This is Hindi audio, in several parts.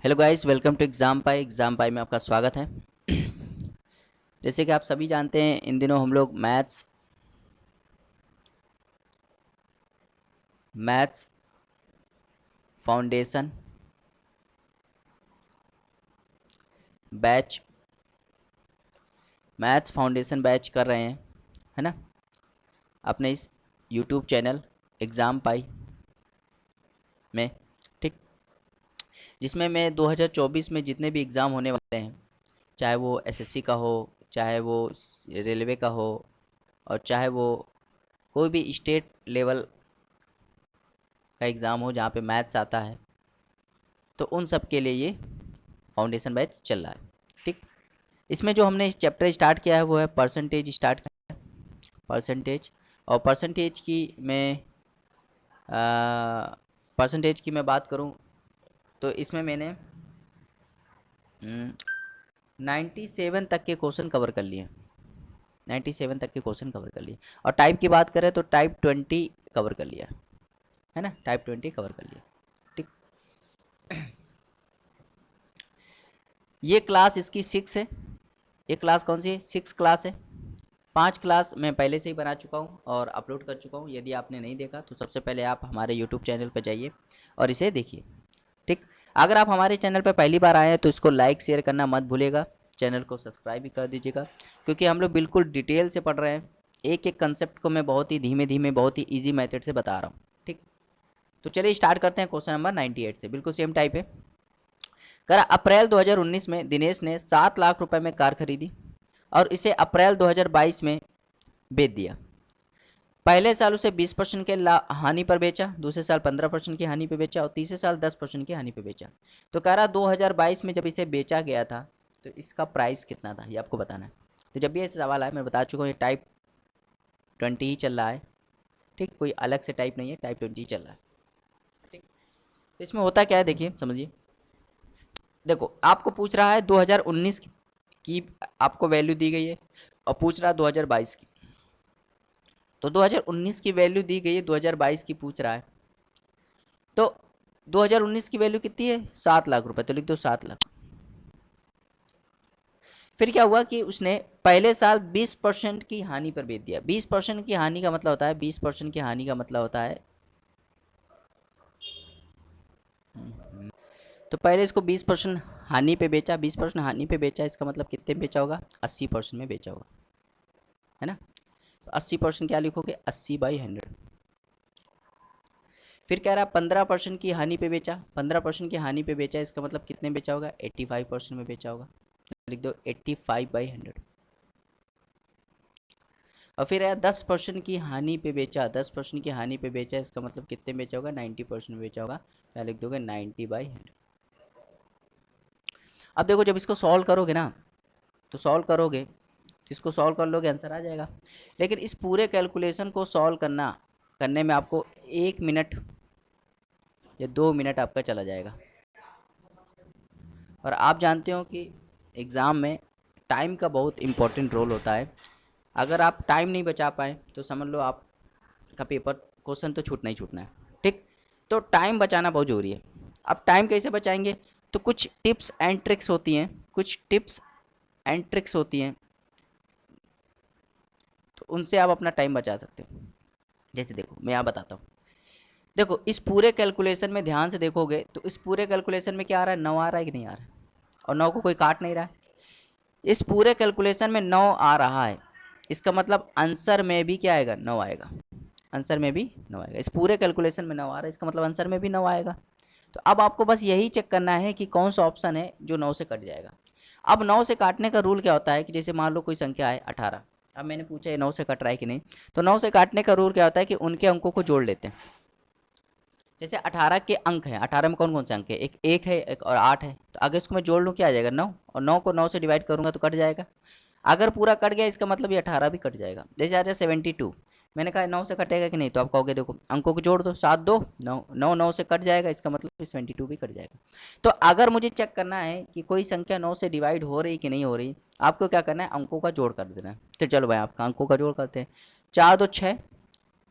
Hello guys, welcome to exam pie में आपका स्वागत है। जैसे कि आप सभी जानते हैं, इन दिनों हम लोग maths foundation batch maths foundation batch कर रहे हैं, है ना, अपने इस यूट्यूब चैनल एग्ज़ाम पाई में। ठीक, जिसमें मैं 2024 में जितने भी एग्ज़ाम होने वाले हैं, चाहे वो एसएससी का हो, चाहे वो रेलवे का हो, और चाहे वो कोई भी स्टेट लेवल का एग्ज़ाम हो जहाँ पे मैथ्स आता है, तो उन सब के लिए ये फाउंडेशन बैच चल रहा है। ठीक, इसमें जो हमने इस चैप्टर स्टार्ट किया है वो है परसेंटेज स्टार्ट किया है, परसेंटेज। और परसेंटेज की मैं बात करूं तो इसमें मैंने 97 तक के क्वेश्चन कवर कर लिए, 97 तक के क्वेश्चन कवर कर लिए। और टाइप की बात करें तो टाइप 20 कवर कर लिया, है ना, टाइप 20 कवर कर लिया। ठीक, ये क्लास इसकी 6 है। ये क्लास कौन सी है? 6 क्लास है। 5 क्लास मैं पहले से ही बना चुका हूँ और अपलोड कर चुका हूँ। यदि आपने नहीं देखा तो सबसे पहले आप हमारे यूट्यूब चैनल पर जाइए और इसे देखिए। ठीक, अगर आप हमारे चैनल पर पहली बार आए हैं तो इसको लाइक शेयर करना मत भूलिएगा, चैनल को सब्सक्राइब भी कर दीजिएगा, क्योंकि हम लोग बिल्कुल डिटेल से पढ़ रहे हैं। एक एक कंसेप्ट को मैं बहुत ही धीमे धीमे, बहुत ही ईजी मेथड से बता रहा हूँ। ठीक, तो चलिए स्टार्ट करते हैं क्वेश्चन नंबर 98 से। बिल्कुल सेम टाइप है। करा अप्रैल 2019 में दिनेश ने 7 लाख रुपए में कार खरीदी और इसे अप्रैल 2022 में बेच दिया। पहले साल उसे 20% के हानि पर बेचा, दूसरे साल 15% की हानि पर बेचा और तीसरे साल 10% की हानि पर बेचा। तो कह रहा 2022 में जब इसे बेचा गया था तो इसका प्राइस कितना था, ये आपको बताना है। तो जब भी ऐसे सवाल आए, मैं बता चुका हूँ ये टाइप 20 ही चल रहा है। ठीक, कोई अलग से टाइप नहीं है, टाइप 20 ही चल रहा है। ठीक, तो इसमें होता क्या है, देखिए समझिए। देखो, आपको पूछ रहा है 2019 की आपको वैल्यू दी गई है और पूछ रहा है 2022 की। तो 2019 की वैल्यू दी गई है, 2022 की पूछ रहा है। तो 2019 की वैल्यू कितनी है? 7 लाख रुपए, तो लिख दो 7 लाख। फिर क्या हुआ कि उसने पहले साल 20% की हानि पर बेच दिया। 20% की हानि का मतलब होता है, 20% की हानि का मतलब होता है, तो पहले इसको 20% हानि पे बेचा, 20% हानि पे बेचा, इसका मतलब कितने में बेचा होगा? 80% में बेचा होगा, है ना। तो 80% क्या लिखोगे? 80/100। फिर कह रहा 15% की हानि पे बेचा, 15% की हानि पे बेचा, इसका मतलब कितने में बेचा होगा? 85% में बेचा होगा, लिख दो 85/100। और फिर यार 10% की हानि पे बेचा, 10% की हानि पे बेचा, इसका मतलब कितने में बेचा होगा? 90% में बेचा होगा, क्या लिख दोगे? 90/100। अब देखो, जब इसको सॉल्व करोगे ना, तो सॉल्व करोगे तो इसको सॉल्व कर लोगे, आंसर आ जाएगा। लेकिन इस पूरे कैलकुलेशन को सॉल्व करने में आपको 1 मिनट या 2 मिनट आपका चला जाएगा। और आप जानते हो कि एग्ज़ाम में टाइम का बहुत इम्पोर्टेंट रोल होता है। अगर आप टाइम नहीं बचा पाए तो समझ लो आपका पेपर, क्वेश्चन तो छूटना ही छूटना है। ठीक, तो टाइम बचाना बहुत ज़रूरी है। अब टाइम कैसे बचाएंगे? तो कुछ टिप्स एंड ट्रिक्स होती हैं, कुछ टिप्स एंड ट्रिक्स होती हैं, तो उनसे आप अपना टाइम बचा सकते हो। जैसे देखो, मैं यहाँ बताता हूँ। देखो, इस पूरे कैलकुलेशन में ध्यान से देखोगे तो इस पूरे कैलकुलेशन में क्या आ रहा है? 9 आ रहा है कि नहीं आ रहा है? और 9 को कोई काट नहीं रहा है। इस पूरे कैलकुलेशन में 9 आ रहा है, इसका मतलब आंसर में भी क्या आएगा? 9 आएगा। आंसर में भी 9 आएगा। इस पूरे कैलकुलेशन में 9 आ रहा है, इसका मतलब आंसर में भी 9 आएगा। तो अब आपको बस यही चेक करना है कि कौन सा ऑप्शन है जो 9 से कट जाएगा। अब 9 से काटने का रूल क्या होता है कि जैसे मान लो कोई संख्या है 18। अब मैंने पूछा ये 9 से कट रहा है कि नहीं, तो 9 से काटने का रूल क्या होता है कि उनके अंकों को जोड़ लेते हैं। जैसे 18 के अंक हैं, 18 में कौन कौन से अंक है? एक है, एक और 8 है। तो अगर इसको मैं जोड़ लूँ क्या आ जाएगा? 9। और 9 को 9 से डिवाइड करूँगा तो कट जाएगा। अगर पूरा कट गया इसका मतलब ये 18 भी कट जाएगा। जैसे आ जाए 72, मैंने कहा 9 से कटेगा कि नहीं, तो आप कहोगे देखो अंकों को जोड़ दो, 7 2 9, 9 9 से कट जाएगा, इसका मतलब 72 भी कट जाएगा। तो अगर मुझे चेक करना है कि कोई संख्या 9 से डिवाइड हो रही कि नहीं हो रही, आपको क्या करना है? अंकों का जोड़ कर देना है। तो चलो भाई, आपका अंकों का जोड़ करते हैं। 4 2 6,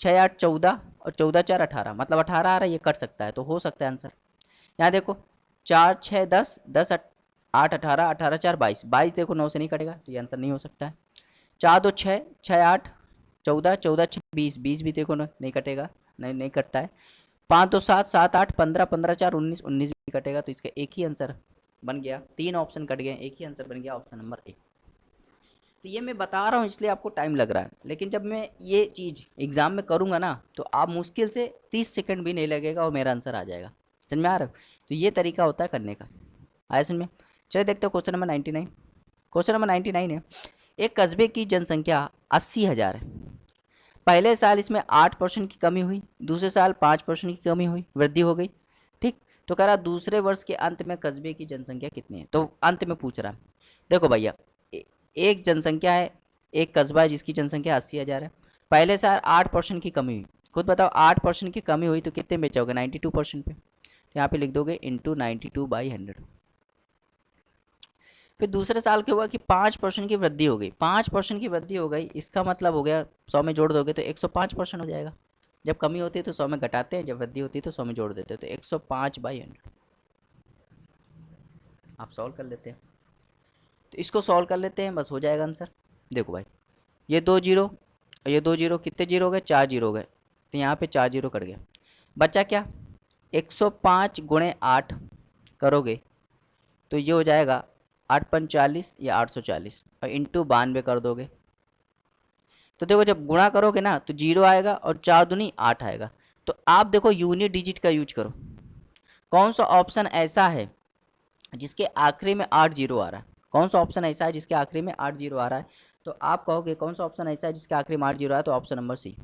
6 8 14 और 14 4 18, मतलब 18 आ रहा है, ये कट सकता है, तो हो सकता है आंसर। यहाँ देखो, 4 6 10, 10 8 18, 18 4 22, 22 देखो 9 से नहीं कटेगा तो ये आंसर नहीं हो सकता है। 4 2 6, 6 8 14, 14 6 20, 20 भी देखो नहीं कटेगा, नहीं कटता है। 5 2 7, 7 8 15, 15 4 19, 19 भी कटेगा, तो इसका एक ही आंसर बन गया। 3 ऑप्शन कट गए, एक ही आंसर बन गया, ऑप्शन नंबर ए। तो ये मैं बता रहा हूँ इसलिए आपको टाइम लग रहा है, लेकिन जब मैं ये चीज़ एग्ज़ाम में करूँगा ना तो आप मुश्किल से 30 सेकंड भी नहीं लगेगा और मेरा आंसर आ जाएगा। समझ में आ रहा है? तो ये तरीका होता है करने का। आया समझ में? चलिए देखते हो क्वेश्चन नंबर 99। क्वेश्चन नंबर 99 है, एक कस्बे की जनसंख्या 80,000 है। पहले साल इसमें 8% की कमी हुई, दूसरे साल 5% की कमी हुई, वृद्धि हो गई। ठीक, तो कह रहा दूसरे वर्ष के अंत में कस्बे की जनसंख्या कितनी है, तो अंत में पूछ रहा है। देखो भैया, एक जनसंख्या है, एक कस्बा है जिसकी जनसंख्या 80,000 है। पहले साल 8% की कमी हुई, खुद बताओ 8% की कमी हुई तो कितने में बचाओगे, 92% पे। तो यहाँ पे लिख दोगे इंटू 92/100। फिर दूसरे साल क्या हुआ कि 5% की वृद्धि हो गई, 5% की वृद्धि हो गई, इसका मतलब हो गया 100 में जोड़ दोगे तो 105% हो जाएगा। जब कमी होती है तो 100 में घटाते हैं, जब वृद्धि होती है तो 100 में जोड़ देते हैं, तो 105/100 आप सॉल्व कर लेते हैं। तो इसको सॉल्व कर लेते हैं, बस हो जाएगा आंसर। देखो भाई, ये 2 जीरो और ये 2 जीरो, कितने जीरो हो गए, 4 जीरो हो गए, तो यहाँ पे 4 जीरो कट गया। बचा क्या, 105 गुणे 8 करोगे तो ये हो जाएगा 8×45 या 840, और इंटू 92 कर दोगे तो देखो जब गुणा करोगे ना तो 0 आएगा और 4 दूनी 8 आएगा। तो आप देखो यूनिट डिजिट का यूज करो। कौन सा ऑप्शन ऐसा है जिसके आखिरी में 8 जीरो आ रहा है, कौन सा ऑप्शन ऐसा है जिसके आखिरी में 8 जीरो आ रहा है, तो आप कहोगे कौन सा ऑप्शन ऐसा है जिसके आखिरी में 8 जीरो आ रहा है, तो option number C.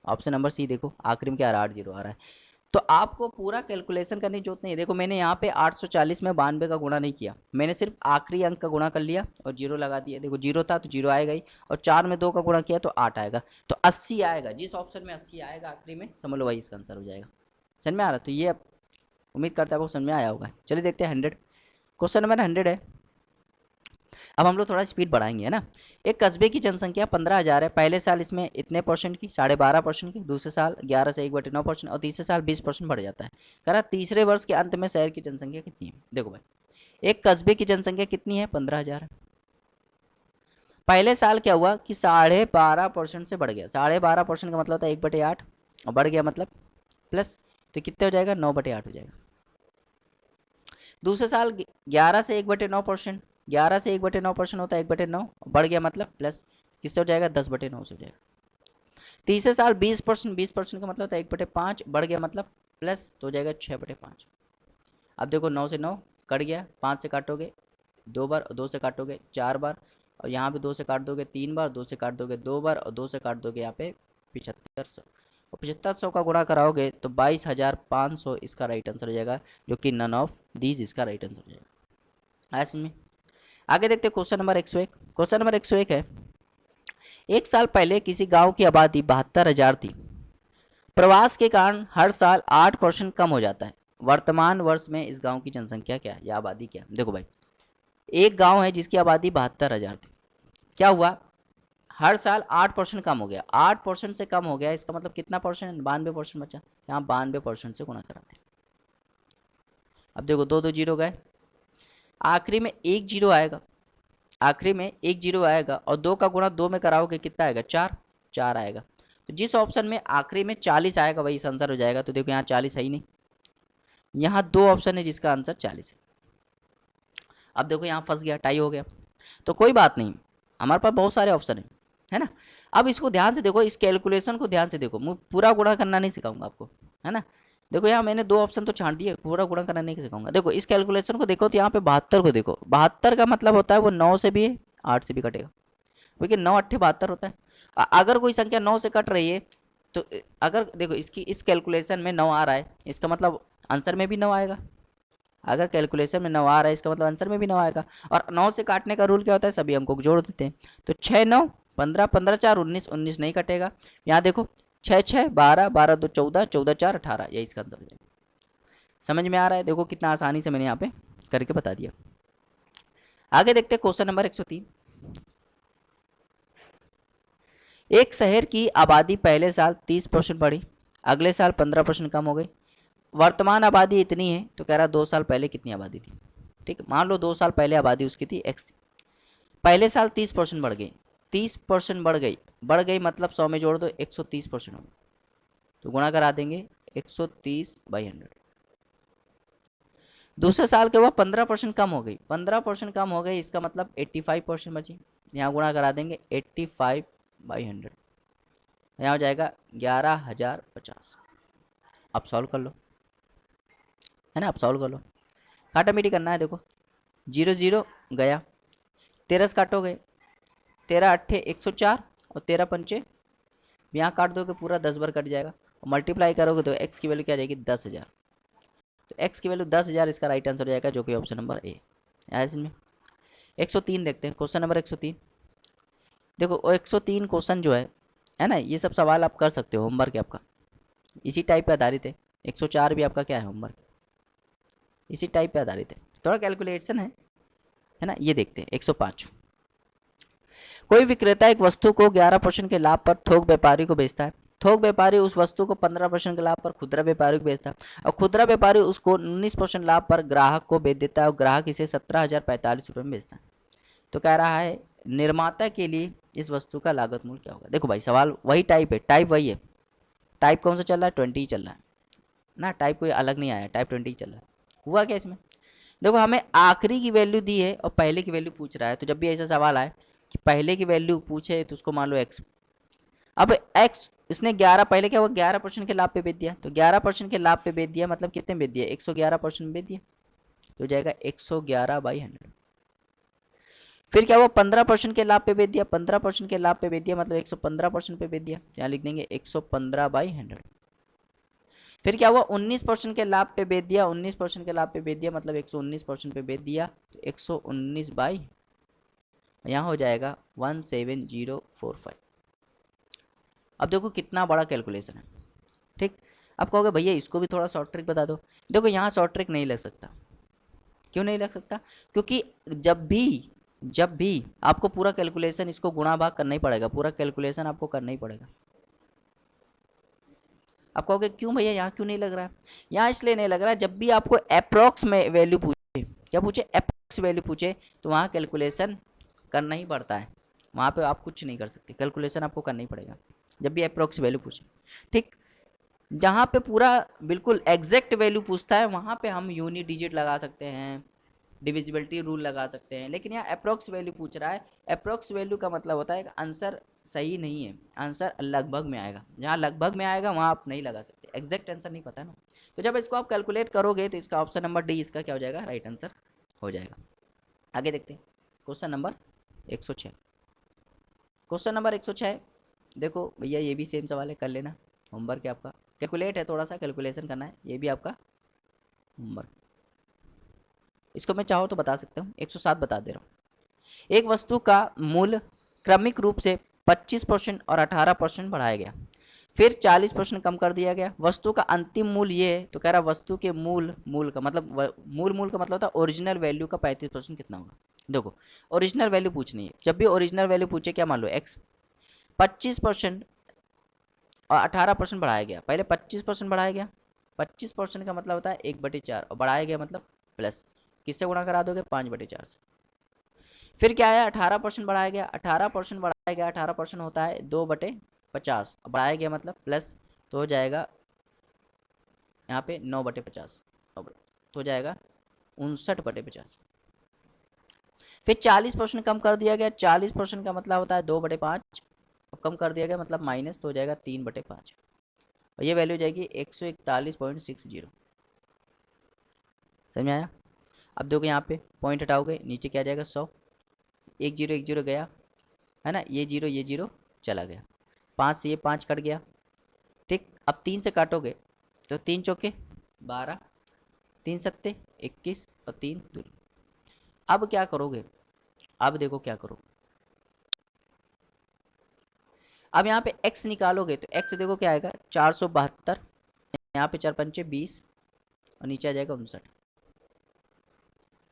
Option number C, देखो आखिरी में क्या आ रहा है, 8 जीरो आ रहा है। तो आपको पूरा कैलकुलेशन करने की जरूरत नहीं है। देखो मैंने यहाँ पे 840 में 92 का गुणा नहीं किया, मैंने सिर्फ आखिरी अंक का गुणा कर लिया और जीरो लगा दिया। देखो जीरो था तो जीरो आएगा ही, और 4 में 2 का गुणा किया तो 8 आएगा, तो 80 आएगा। जिस ऑप्शन में 80 आएगा आखिरी में, समझ लो वही इसका आंसर हो जाएगा। समझ में आ रहा? तो ये उम्मीद करता है आपको समझ में आया होगा। चलिए देखते हैं 100। क्वेश्चन नंबर 100 है। अब हम लोग थोड़ा स्पीड बढ़ाएंगे, है ना। एक कस्बे की जनसंख्या 15,000 है। पहले साल इसमें इतने परसेंट की, 12.5% की, दूसरे साल 11 से 1/9% और तीसरे साल 20% बढ़ जाता है। कह रहा तीसरे वर्ष के अंत में शहर की जनसंख्या कितनी है। देखो भाई, एक कस्बे की जनसंख्या कितनी है, 15,000 है। पहले साल क्या हुआ कि 12.5% से बढ़ गया। 12.5% का मतलब होता है 1/8, और बढ़ गया मतलब प्लस, तो कितने हो जाएगा, 9/8 हो जाएगा। दूसरे साल 11 से 1/9%, 11 से 1/9% होता है 1/9, बढ़ गया मतलब प्लस, किससे हो जाएगा, 10/9 से हो जाएगा। तीसरे साल 20%, 20% का मतलब होता है 1/5, बढ़ गया मतलब प्लस, तो हो जाएगा 6/5। अब देखो 9 से 9 कट गया, 5 से काटोगे 2 बार, 2 से काटोगे 4 बार, और यहाँ पे 2 से काट दोगे 3 बार, 2 से काट दोगे 2 बार, और 2 से काट दोगे यहाँ पे 7500, और 7500 का गुणा कराओगे तो 22,500 इसका राइट आंसर हो जाएगा, जो कि नन ऑफ दीज इसका राइट आंसर हो जाएगा। ऐसे में आगे देखते हैं क्वेश्चन नंबर 101। क्वेश्चन नंबर 101 है, एक साल पहले किसी गांव की आबादी 72,000 थी। प्रवास के कारण हर साल 8% कम हो जाता है। वर्तमान वर्ष में इस गांव की जनसंख्या क्या है या आबादी क्या है। देखो भाई, एक गांव है जिसकी आबादी 72,000 थी, क्या हुआ, हर साल 8% कम हो गया। 8% से कम हो गया, इसका मतलब कितना परसेंट, 92% बचा। यहाँ 92% से गुणा कराते। अब देखो 2 जीरो गए, आखिरी में 1 जीरो आएगा, आखिरी में 1 जीरो आएगा, और 2 का गुणा 2 में कराओगे कितना आएगा, 4, 4 आएगा। तो जिस ऑप्शन में आखिरी में 40 आएगा वही आंसर हो जाएगा। तो देखो यहाँ 40 है ही नहीं, यहाँ 2 ऑप्शन है जिसका आंसर 40 है। अब देखो यहाँ फंस गया, टाई हो गया, तो कोई बात नहीं, हमारे पास बहुत सारे ऑप्शन है ना। अब इसको ध्यान से देखो, इस कैलकुलेशन को ध्यान से देखो, मैं पूरा गुणा करना नहीं सिखाऊंगा आपको, है ना। देखो यहाँ मैंने 2 ऑप्शन तो छांट दिए, पूरा गुणा करना नहीं सिखाऊंगा। देखो इस कैलकुलेशन को देखो, तो यहाँ पे 72 को देखो, 72 का मतलब होता है वो 9 से भी है, 8 से भी कटेगा, क्योंकि 9 8 72 होता है। अगर कोई संख्या 9 से कट रही है तो अगर देखो इसकी इस कैलकुलेशन में 9 आ रहा है, इसका मतलब आंसर में भी 9 आएगा। अगर कैलकुलेशन में 9 आ रहा है, इसका मतलब आंसर में भी 9 आएगा। और 9 से काटने का रूल क्या होता है, सभी अंकों को जोड़ देते हैं। तो 6 9 15, 15 4 19, 19 नहीं कटेगा। यहाँ देखो 6 6 12, 12 2 14, 14 4 18, यही इसका आंसर हो जाएगा। समझ में आ रहा है? देखो कितना आसानी से मैंने यहाँ पे करके बता दिया। आगे देखते हैं क्वेश्चन नंबर 103। एक शहर की आबादी पहले साल 30% बढ़ी, अगले साल 15% कम हो गई। वर्तमान आबादी इतनी है, तो कह रहा 2 साल पहले कितनी आबादी थी। ठीक, मान लो 2 साल पहले आबादी उसकी थी x थी, पहले साल 30% बढ़ गई, 30% बढ़ गई मतलब 100 में जोड़ दो 130% हो गई, तो गुणा करा देंगे 130/100। दूसरे साल के बाद 15% कम हो गई, 15% कम हो गई, इसका मतलब 85% बची, यहाँ गुणा करा देंगे 85/100, यहाँ हो जाएगा 11,050। अब सॉल्व कर लो, है ना, अब सॉल्व कर लो, काटा मीटी करना है। देखो 0 0 गया, 13 से काटोगे, 13 अट्ठे 104 और 13 पंचे, यहाँ काट दोगे पूरा 10 बार कट जाएगा, और मल्टीप्लाई करोगे तो x की वैल्यू क्या आ जाएगी 10,000। तो x की वैल्यू 10,000 इसका राइट आंसर हो जाएगा, जो कि ऑप्शन नंबर ए है। इसमें 103 देखते हैं, क्वेश्चन नंबर 103। देखो 103 क्वेश्चन जो है ना, ये सब सवाल आप कर सकते हो, होमवर्क है आपका, इसी टाइप पे आधारित है। 104 भी आपका क्या है, होमवर्क, इसी टाइप पे आधारित है, थोड़ा कैलकुलेशन है ना। ये देखते हैं 105। कोई विक्रेता एक वस्तु को 11% के लाभ पर थोक व्यापारी को बेचता है। थोक व्यापारी उस वस्तु को 15% के लाभ पर खुदरा व्यापारी को बेचता है, और खुदरा व्यापारी उसको 19% लाभ पर ग्राहक को बेच देता है, और ग्राहक इसे 17,045 रुपये में बेचता है। तो कह रहा है निर्माता के लिए इस वस्तु का लागत मूल्य क्या होगा। देखो भाई सवाल वही टाइप है, टाइप वही है, टाइप कौन सा चल रहा है, 20 चल रहा है ना, टाइप कोई अलग नहीं आया, टाइप 20 चल रहा है। हुआ क्या इसमें, देखो हमें आखिरी की वैल्यू दी है और पहले की वैल्यू पूछ रहा है, तो जब भी ऐसा सवाल आए कि पहले की वैल्यू पूछे तो उसको मान लो x। अब x इसने 11 पहले क्या हुआ 11% के लाभ पे बेच दिया, तो 11% के लाभ पे बेच दिया मतलब कितने बेच दिया 111% बेच दिया, तो हो जाएगा 111/100। फिर क्या हुआ 15% के लाभ पे बेच दिया, 15% के लाभ पे बेच दिया मतलब 115% पे बेच दिया, यहाँ लिख देंगे 115/100। फिर क्या हुआ 19% के लाभ पे बेच दिया, 19% के लाभ पे बेच दिया मतलब 119% पे बेच दिया, तो 119 बाई यहाँ हो जाएगा 17045। अब देखो कितना बड़ा कैलकुलेशन है। ठीक, अब कहोगे भैया इसको भी थोड़ा शॉर्ट ट्रिक बता दो। देखो यहाँ शॉर्ट ट्रिक नहीं लग सकता, क्यों नहीं लग सकता, क्योंकि जब भी आपको पूरा कैलकुलेशन इसको गुणा भाग करना ही पड़ेगा, पूरा कैलकुलेशन आपको करना ही पड़ेगा। आप कहोगे क्यों भैया यहाँ क्यों नहीं लग रहा है, यहाँ इसलिए नहीं लग रहा है, जब भी आपको अप्रॉक्स में वैल्यू पूछे, क्या पूछे अप्रॉक्स वैल्यू पूछे, तो वहाँ कैलकुलेशन करना ही पड़ता है, वहाँ पे आप कुछ नहीं कर सकते, कैलकुलेशन आपको करना ही पड़ेगा जब भी अप्रॉक्स वैल्यू पूछे। ठीक, जहाँ पे पूरा बिल्कुल एग्जैक्ट वैल्यू पूछता है वहाँ पे हम यूनिट डिजिट लगा सकते हैं, डिविजिबिलिटी रूल लगा सकते हैं, लेकिन यहाँ अप्रॉक्स वैल्यू पूछ रहा है। अप्रॉक्स वैल्यू का मतलब होता है कि आंसर सही नहीं है, आंसर लगभग में आएगा, जहाँ लगभग में आएगा वहाँ आप नहीं लगा सकते, एग्जैक्ट आंसर नहीं पता ना। तो जब इसको आप कैलकुलेट करोगे तो इसका ऑप्शन नंबर डी इसका क्या हो जाएगा, राइट आंसर हो जाएगा। आगे देखते हैं क्वेश्चन नंबर 106। क्वेश्चन नंबर 106 देखो भैया ये भी सेम सवाल है, कर लेना, होमवर्क है आपका, कैलकुलेट है, थोड़ा सा कैलकुलेशन करना है, ये भी आपका होमवर्क। इसको मैं चाहो तो बता सकता हूँ, 107 बता दे रहा हूँ। एक वस्तु का मूल्य क्रमिक रूप से 25% और 18% बढ़ाया गया, फिर 40% कम कर दिया गया, वस्तु का अंतिम मूल्य ये है, तो कह रहा वस्तु के मूल का मतलब मूल का मतलब होता है ओरिजिनल वैल्यू का 35% कितना होगा। देखो ओरिजिनल वैल्यू पूछनी है, जब भी ओरिजिनल वैल्यू पूछे क्या मान लो x, 25% और 18% बढ़ाया गया, पहले 25% बढ़ाया गया, 25% का मतलब होता है 1/4, और बढ़ाया गया मतलब प्लस, किससे गुणा करा दोगे 5/4 से। फिर क्या आया 18% बढ़ाया गया, 18% बढ़ाया गया, 18% होता है 2/50, बढ़ाया गया मतलब प्लस, तो हो जाएगा यहाँ पे 9/50, तो हो जाएगा 59/50। फिर 40% कम कर दिया गया, 40% का मतलब होता है 2/5, कम कर दिया गया मतलब माइनस, तो हो जाएगा 3/5, और ये वैल्यू हो जाएगी 141.60। समझ में आया। अब देखो यहाँ पे पॉइंट हटाओगे नीचे क्या आ जाएगा 100, 1 0 गया है ना, ये जीरो चला गया, 5 से ये 5 कट गया। ठीक, अब 3 से काटोगे तो 3 चौके 12, 3 सत्ते 21 और 3 दूनी। अब क्या करोगे, अब देखो क्या करो, अब यहाँ पे x निकालोगे तो x देखो क्या आएगा 472, यहाँ पे 4 पंचे 20 और नीचे आ जाएगा 59।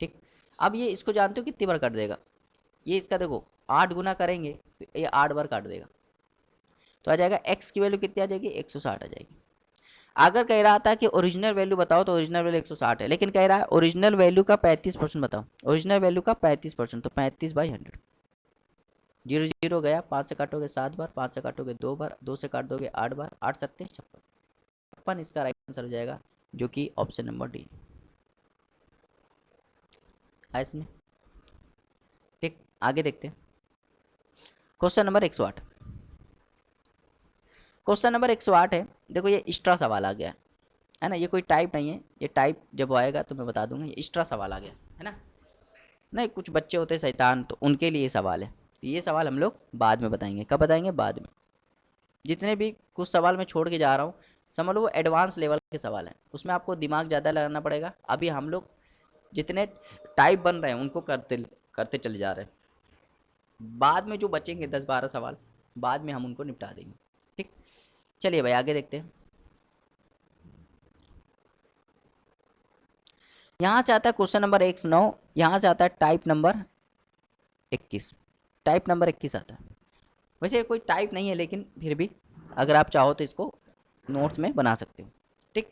ठीक, अब ये इसको जानते हो कितनी बार काट देगा, ये इसका देखो 8 गुना करेंगे तो ये 8 बार काट देगा, तो आ जाएगा x की वैल्यू कितनी आ जाएगी 160 आ जाएगी। अगर कह रहा था कि ओरिजिनल वैल्यू बताओ तो ओरिजिनल वैल्यू 160 है, लेकिन कह रहा है ओरिजिनल वैल्यू का 35% बताओ, ओरिजिनल वैल्यू का 35%, तो 35/100। 0 0 गया, 5 से काटोगे 7 बार, 5 से काटोगे 2 बार, 2 से काट दोगे 8 बार, 8 सत्ते 56, छप्पन इसका राइट आंसर हो जाएगा, जो कि ऑप्शन नंबर डी है इसमें। ठीक, आगे देखते हैं क्वेश्चन नंबर 108। क्वेश्चन नंबर 108 है, देखो ये एक्स्ट्रा सवाल आ गया है ना, ये कोई टाइप नहीं है, ये टाइप जब आएगा तो मैं बता दूंगा, ये एक्स्ट्रा सवाल आ गया है ना। नहीं, कुछ बच्चे होते हैं शैतान, तो उनके लिए ये सवाल है, तो ये सवाल हम लोग बाद में बताएंगे। कब बताएंगे? बाद में। जितने भी कुछ सवाल मैं छोड़ के जा रहा हूँ, समझ लो वो एडवांस लेवल के सवाल हैं, उसमें आपको दिमाग ज़्यादा लगाना पड़ेगा। अभी हम लोग जितने टाइप बन रहे हैं उनको करते करते चले जा रहे हैं, बाद में जो बचेंगे 10-12 सवाल, बाद में हम उनको निपटा देंगे। ठीक, चलिए भाई आगे देखते हैं। यहाँ से आता है क्वेश्चन नंबर 109, यहाँ से आता है टाइप नंबर 21, टाइप नंबर 21 आता है। वैसे कोई टाइप नहीं है, लेकिन फिर भी अगर आप चाहो तो इसको नोट्स में बना सकते हो। ठीक,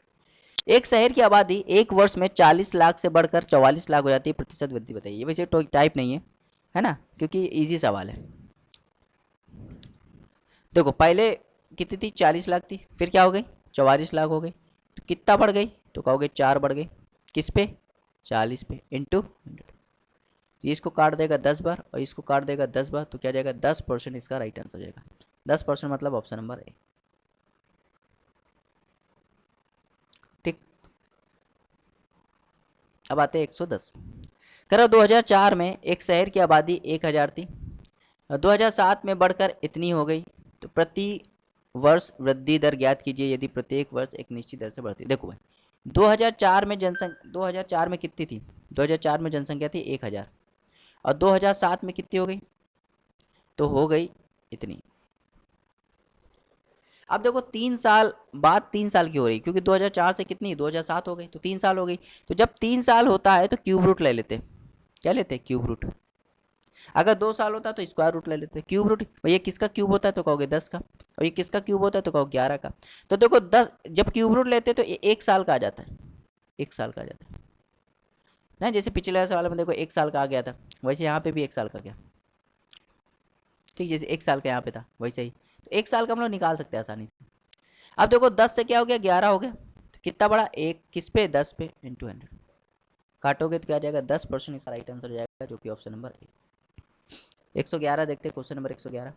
एक शहर की आबादी एक वर्ष में 40 लाख से बढ़कर 44 लाख हो जाती है, प्रतिशत वृद्धि बताइए। वैसे टाइप नहीं है ना, क्योंकि इजी सवाल है। देखो पहले कितनी थी? 40 लाख थी, फिर क्या हो गई? 44 लाख हो गई, तो कितना बढ़ गई? तो कहोगे 4 बढ़ गई, किस पे? 40 पे, इंटू 100। इसको काट देगा 10 बार और इसको काट देगा 10 बार, तो क्या जाएगा? 10% इसका राइट आंसर हो जाएगा। 10% मतलब ऑप्शन नंबर ए। ठीक, अब आते हैं 110। करो 2004 में एक शहर की आबादी 1000 थी, 2007 में बढ़कर इतनी हो गई, तो प्रति वर्ष वृद्धि दर ज्ञात कीजिए यदि प्रत्येक वर्ष एक निश्चित दर से बढ़ती। देखो भाई 2004 में जनसंख्या, 2004 में कितनी थी? 2004 में जनसंख्या थी 1000, और 2007 में कितनी हो गई? तो हो गई इतनी। अब देखो 3 साल बाद 3 साल की हो रही, क्योंकि 2004 से कितनी? 2007 हो गई, तो 3 साल हो गई। तो जब 3 साल होता है तो क्यूब रूट ले लेते, क्या लेते? Cube root. अगर 2 साल होता तो स्क्वायर रूट ले लेते। क्यूब रूट, ये किसका क्यूब होता है? तो कहोगे 10 का, और ये किसका क्यूब होता है? तो कहोगे 11 का। तो देखो 10 जब क्यूब रूट लेते तो 1 साल का आ जाता है, 1 साल का आ जाता है ना। जैसे पिछले सवाल में देखो 1 साल का आ गया था, वैसे यहाँ पे भी 1 साल का गया। ठीक, जैसे 1 साल का यहाँ पे था वैसे ही, तो 1 साल का हम लोग निकाल सकते हैं आसानी से। अब देखो 10 से क्या हो गया? 11 हो गया, तो कितना बड़ा? एक किस पे? 10 पे, इंटू 100। काटोगे तो क्या आ जाएगा? 10% इसका राइट आंसर हो जाएगा, जो कि ऑप्शन नंबर ए। 111 देखते हैं, क्वेश्चन नंबर 111।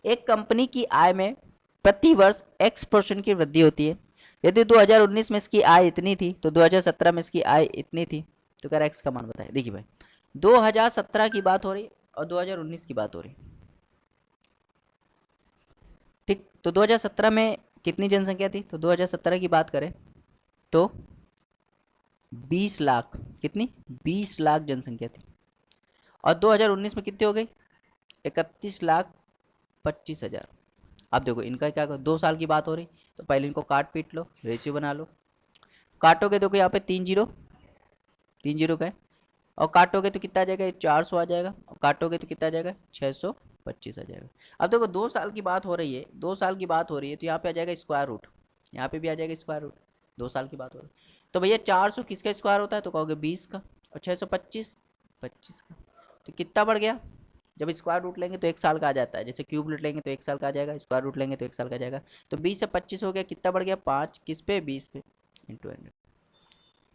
एक कंपनी की आय में प्रति वर्ष x% की वृद्धि होती है। यदि 2019 में इसकी आय इतनी थी तो 2017 में इसकी आय इतनी थी, तो कह रहा x का मान बताए। देखिए भाई 2017 की बात हो रही और 2019 की बात हो रही। ठीक, तो 2017 में कितनी जनसंख्या थी? तो 2017 की बात करें तो 20 लाख, कितनी? 20 लाख जनसंख्या थी, और 2019 में कितनी हो गई? 31,25,000। अब देखो इनका क्या, 2 साल की बात हो रही, तो पहले इनको काट पीट लो, रेशियो बना लो। काटोगे देखो यहाँ पे 3 जीरो, 3 जीरो का है, और काटोगे तो कितना आ जाएगा? 400 आ जाएगा, और काटोगे तो कितना आ जाएगा? 625 आ जाएगा। अब देखो 2 साल की बात हो रही है, 2 साल की बात हो रही है, तो यहाँ पे आ जाएगा स्क्वायर रूट, यहाँ पे भी आ जाएगा स्क्वायर रूट। 2 साल की बात हो रही है, तो भैया 400 किसका स्क्वायर होता है? तो कहोगे 20 का, और 625 25 का, तो कितना बढ़ गया? जब स्क्वायर रूट लेंगे तो 1 साल का आ जाता है, जैसे क्यूब रूट लेंगे तो 1 साल का आ जाएगा, स्क्वायर रूट लेंगे तो 1 साल का आ जाएगा। तो 20 से 25 हो गया, कितना बढ़ गया? 5 किस पे? 20 पे, इंटू 100।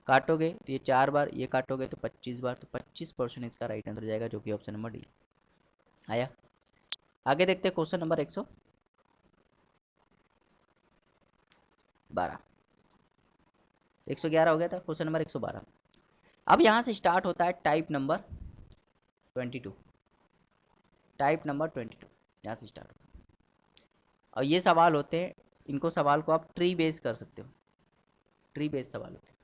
काटोगे तो ये 4 बार, ये काटोगे तो 25 बार, तो 25% इसका राइट आंसर हो जाएगा, जो कि ऑप्शन नंबर डी आया। आगे देखते हैं क्वेश्चन नंबर 112। 111 हो गया था, क्वेश्चन नंबर 112। अब यहाँ से स्टार्ट होता है टाइप नंबर 22, टाइप नंबर 22 यहाँ से स्टार्ट होता है। और ये सवाल होते हैं, इनको सवाल को आप ट्री बेस कर सकते हो, ट्री बेस सवाल होते हैं।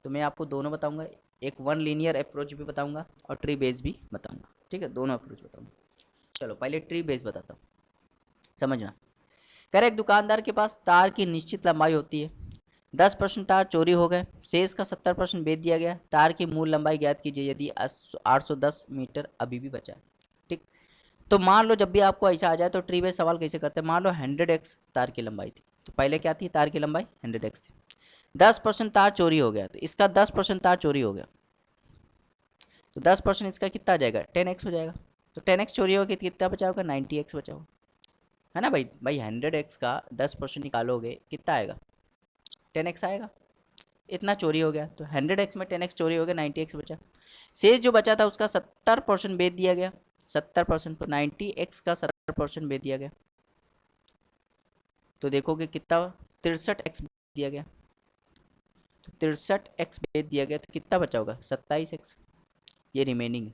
तो मैं आपको दोनों बताऊंगा, एक वन लीनियर अप्रोच भी बताऊंगा और ट्री बेस भी बताऊंगा। ठीक है, दोनों अप्रोच बताऊंगा। चलो पहले ट्री बेस बताता हूँ, समझना। कह रहे एक दुकानदार के पास तार की निश्चित लंबाई होती है, 10% तार चोरी हो गए, शेष का 70% बेच दिया गया। तार की मूल लंबाई ज्ञात कीजिए यदि 810 मीटर अभी भी बचा है। ठीक, तो मान लो जब भी आपको ऐसा आ जाए तो ट्री बेस सवाल कैसे करते हैं। मान लो 100x तार की लंबाई थी, तो पहले क्या थी, तार की लंबाई 100x थी। 10% तार चोरी हो गया, तो इसका 10% तार चोरी हो गया, तो 10% इसका कितना आ जाएगा, 10x हो जाएगा। तो 10x चोरी हो गया, कितना बचा होगा, 90x बचा होगा, है ना भाई। भाई 100x का 10% निकालोगे कितना आएगा, 10x आएगा। इतना चोरी हो गया, तो 100x में 10x चोरी हो गया, 90x बचा। शेष जो बचा था उसका 70% बेच दिया गया, 70%, तो 90x का 70% बेच दिया गया, तो देखोगे कितना, 63x दिया गया। तो 63x बेच दिया गया, तो कितना बचा होगा, 27x, ये रिमेनिंग है।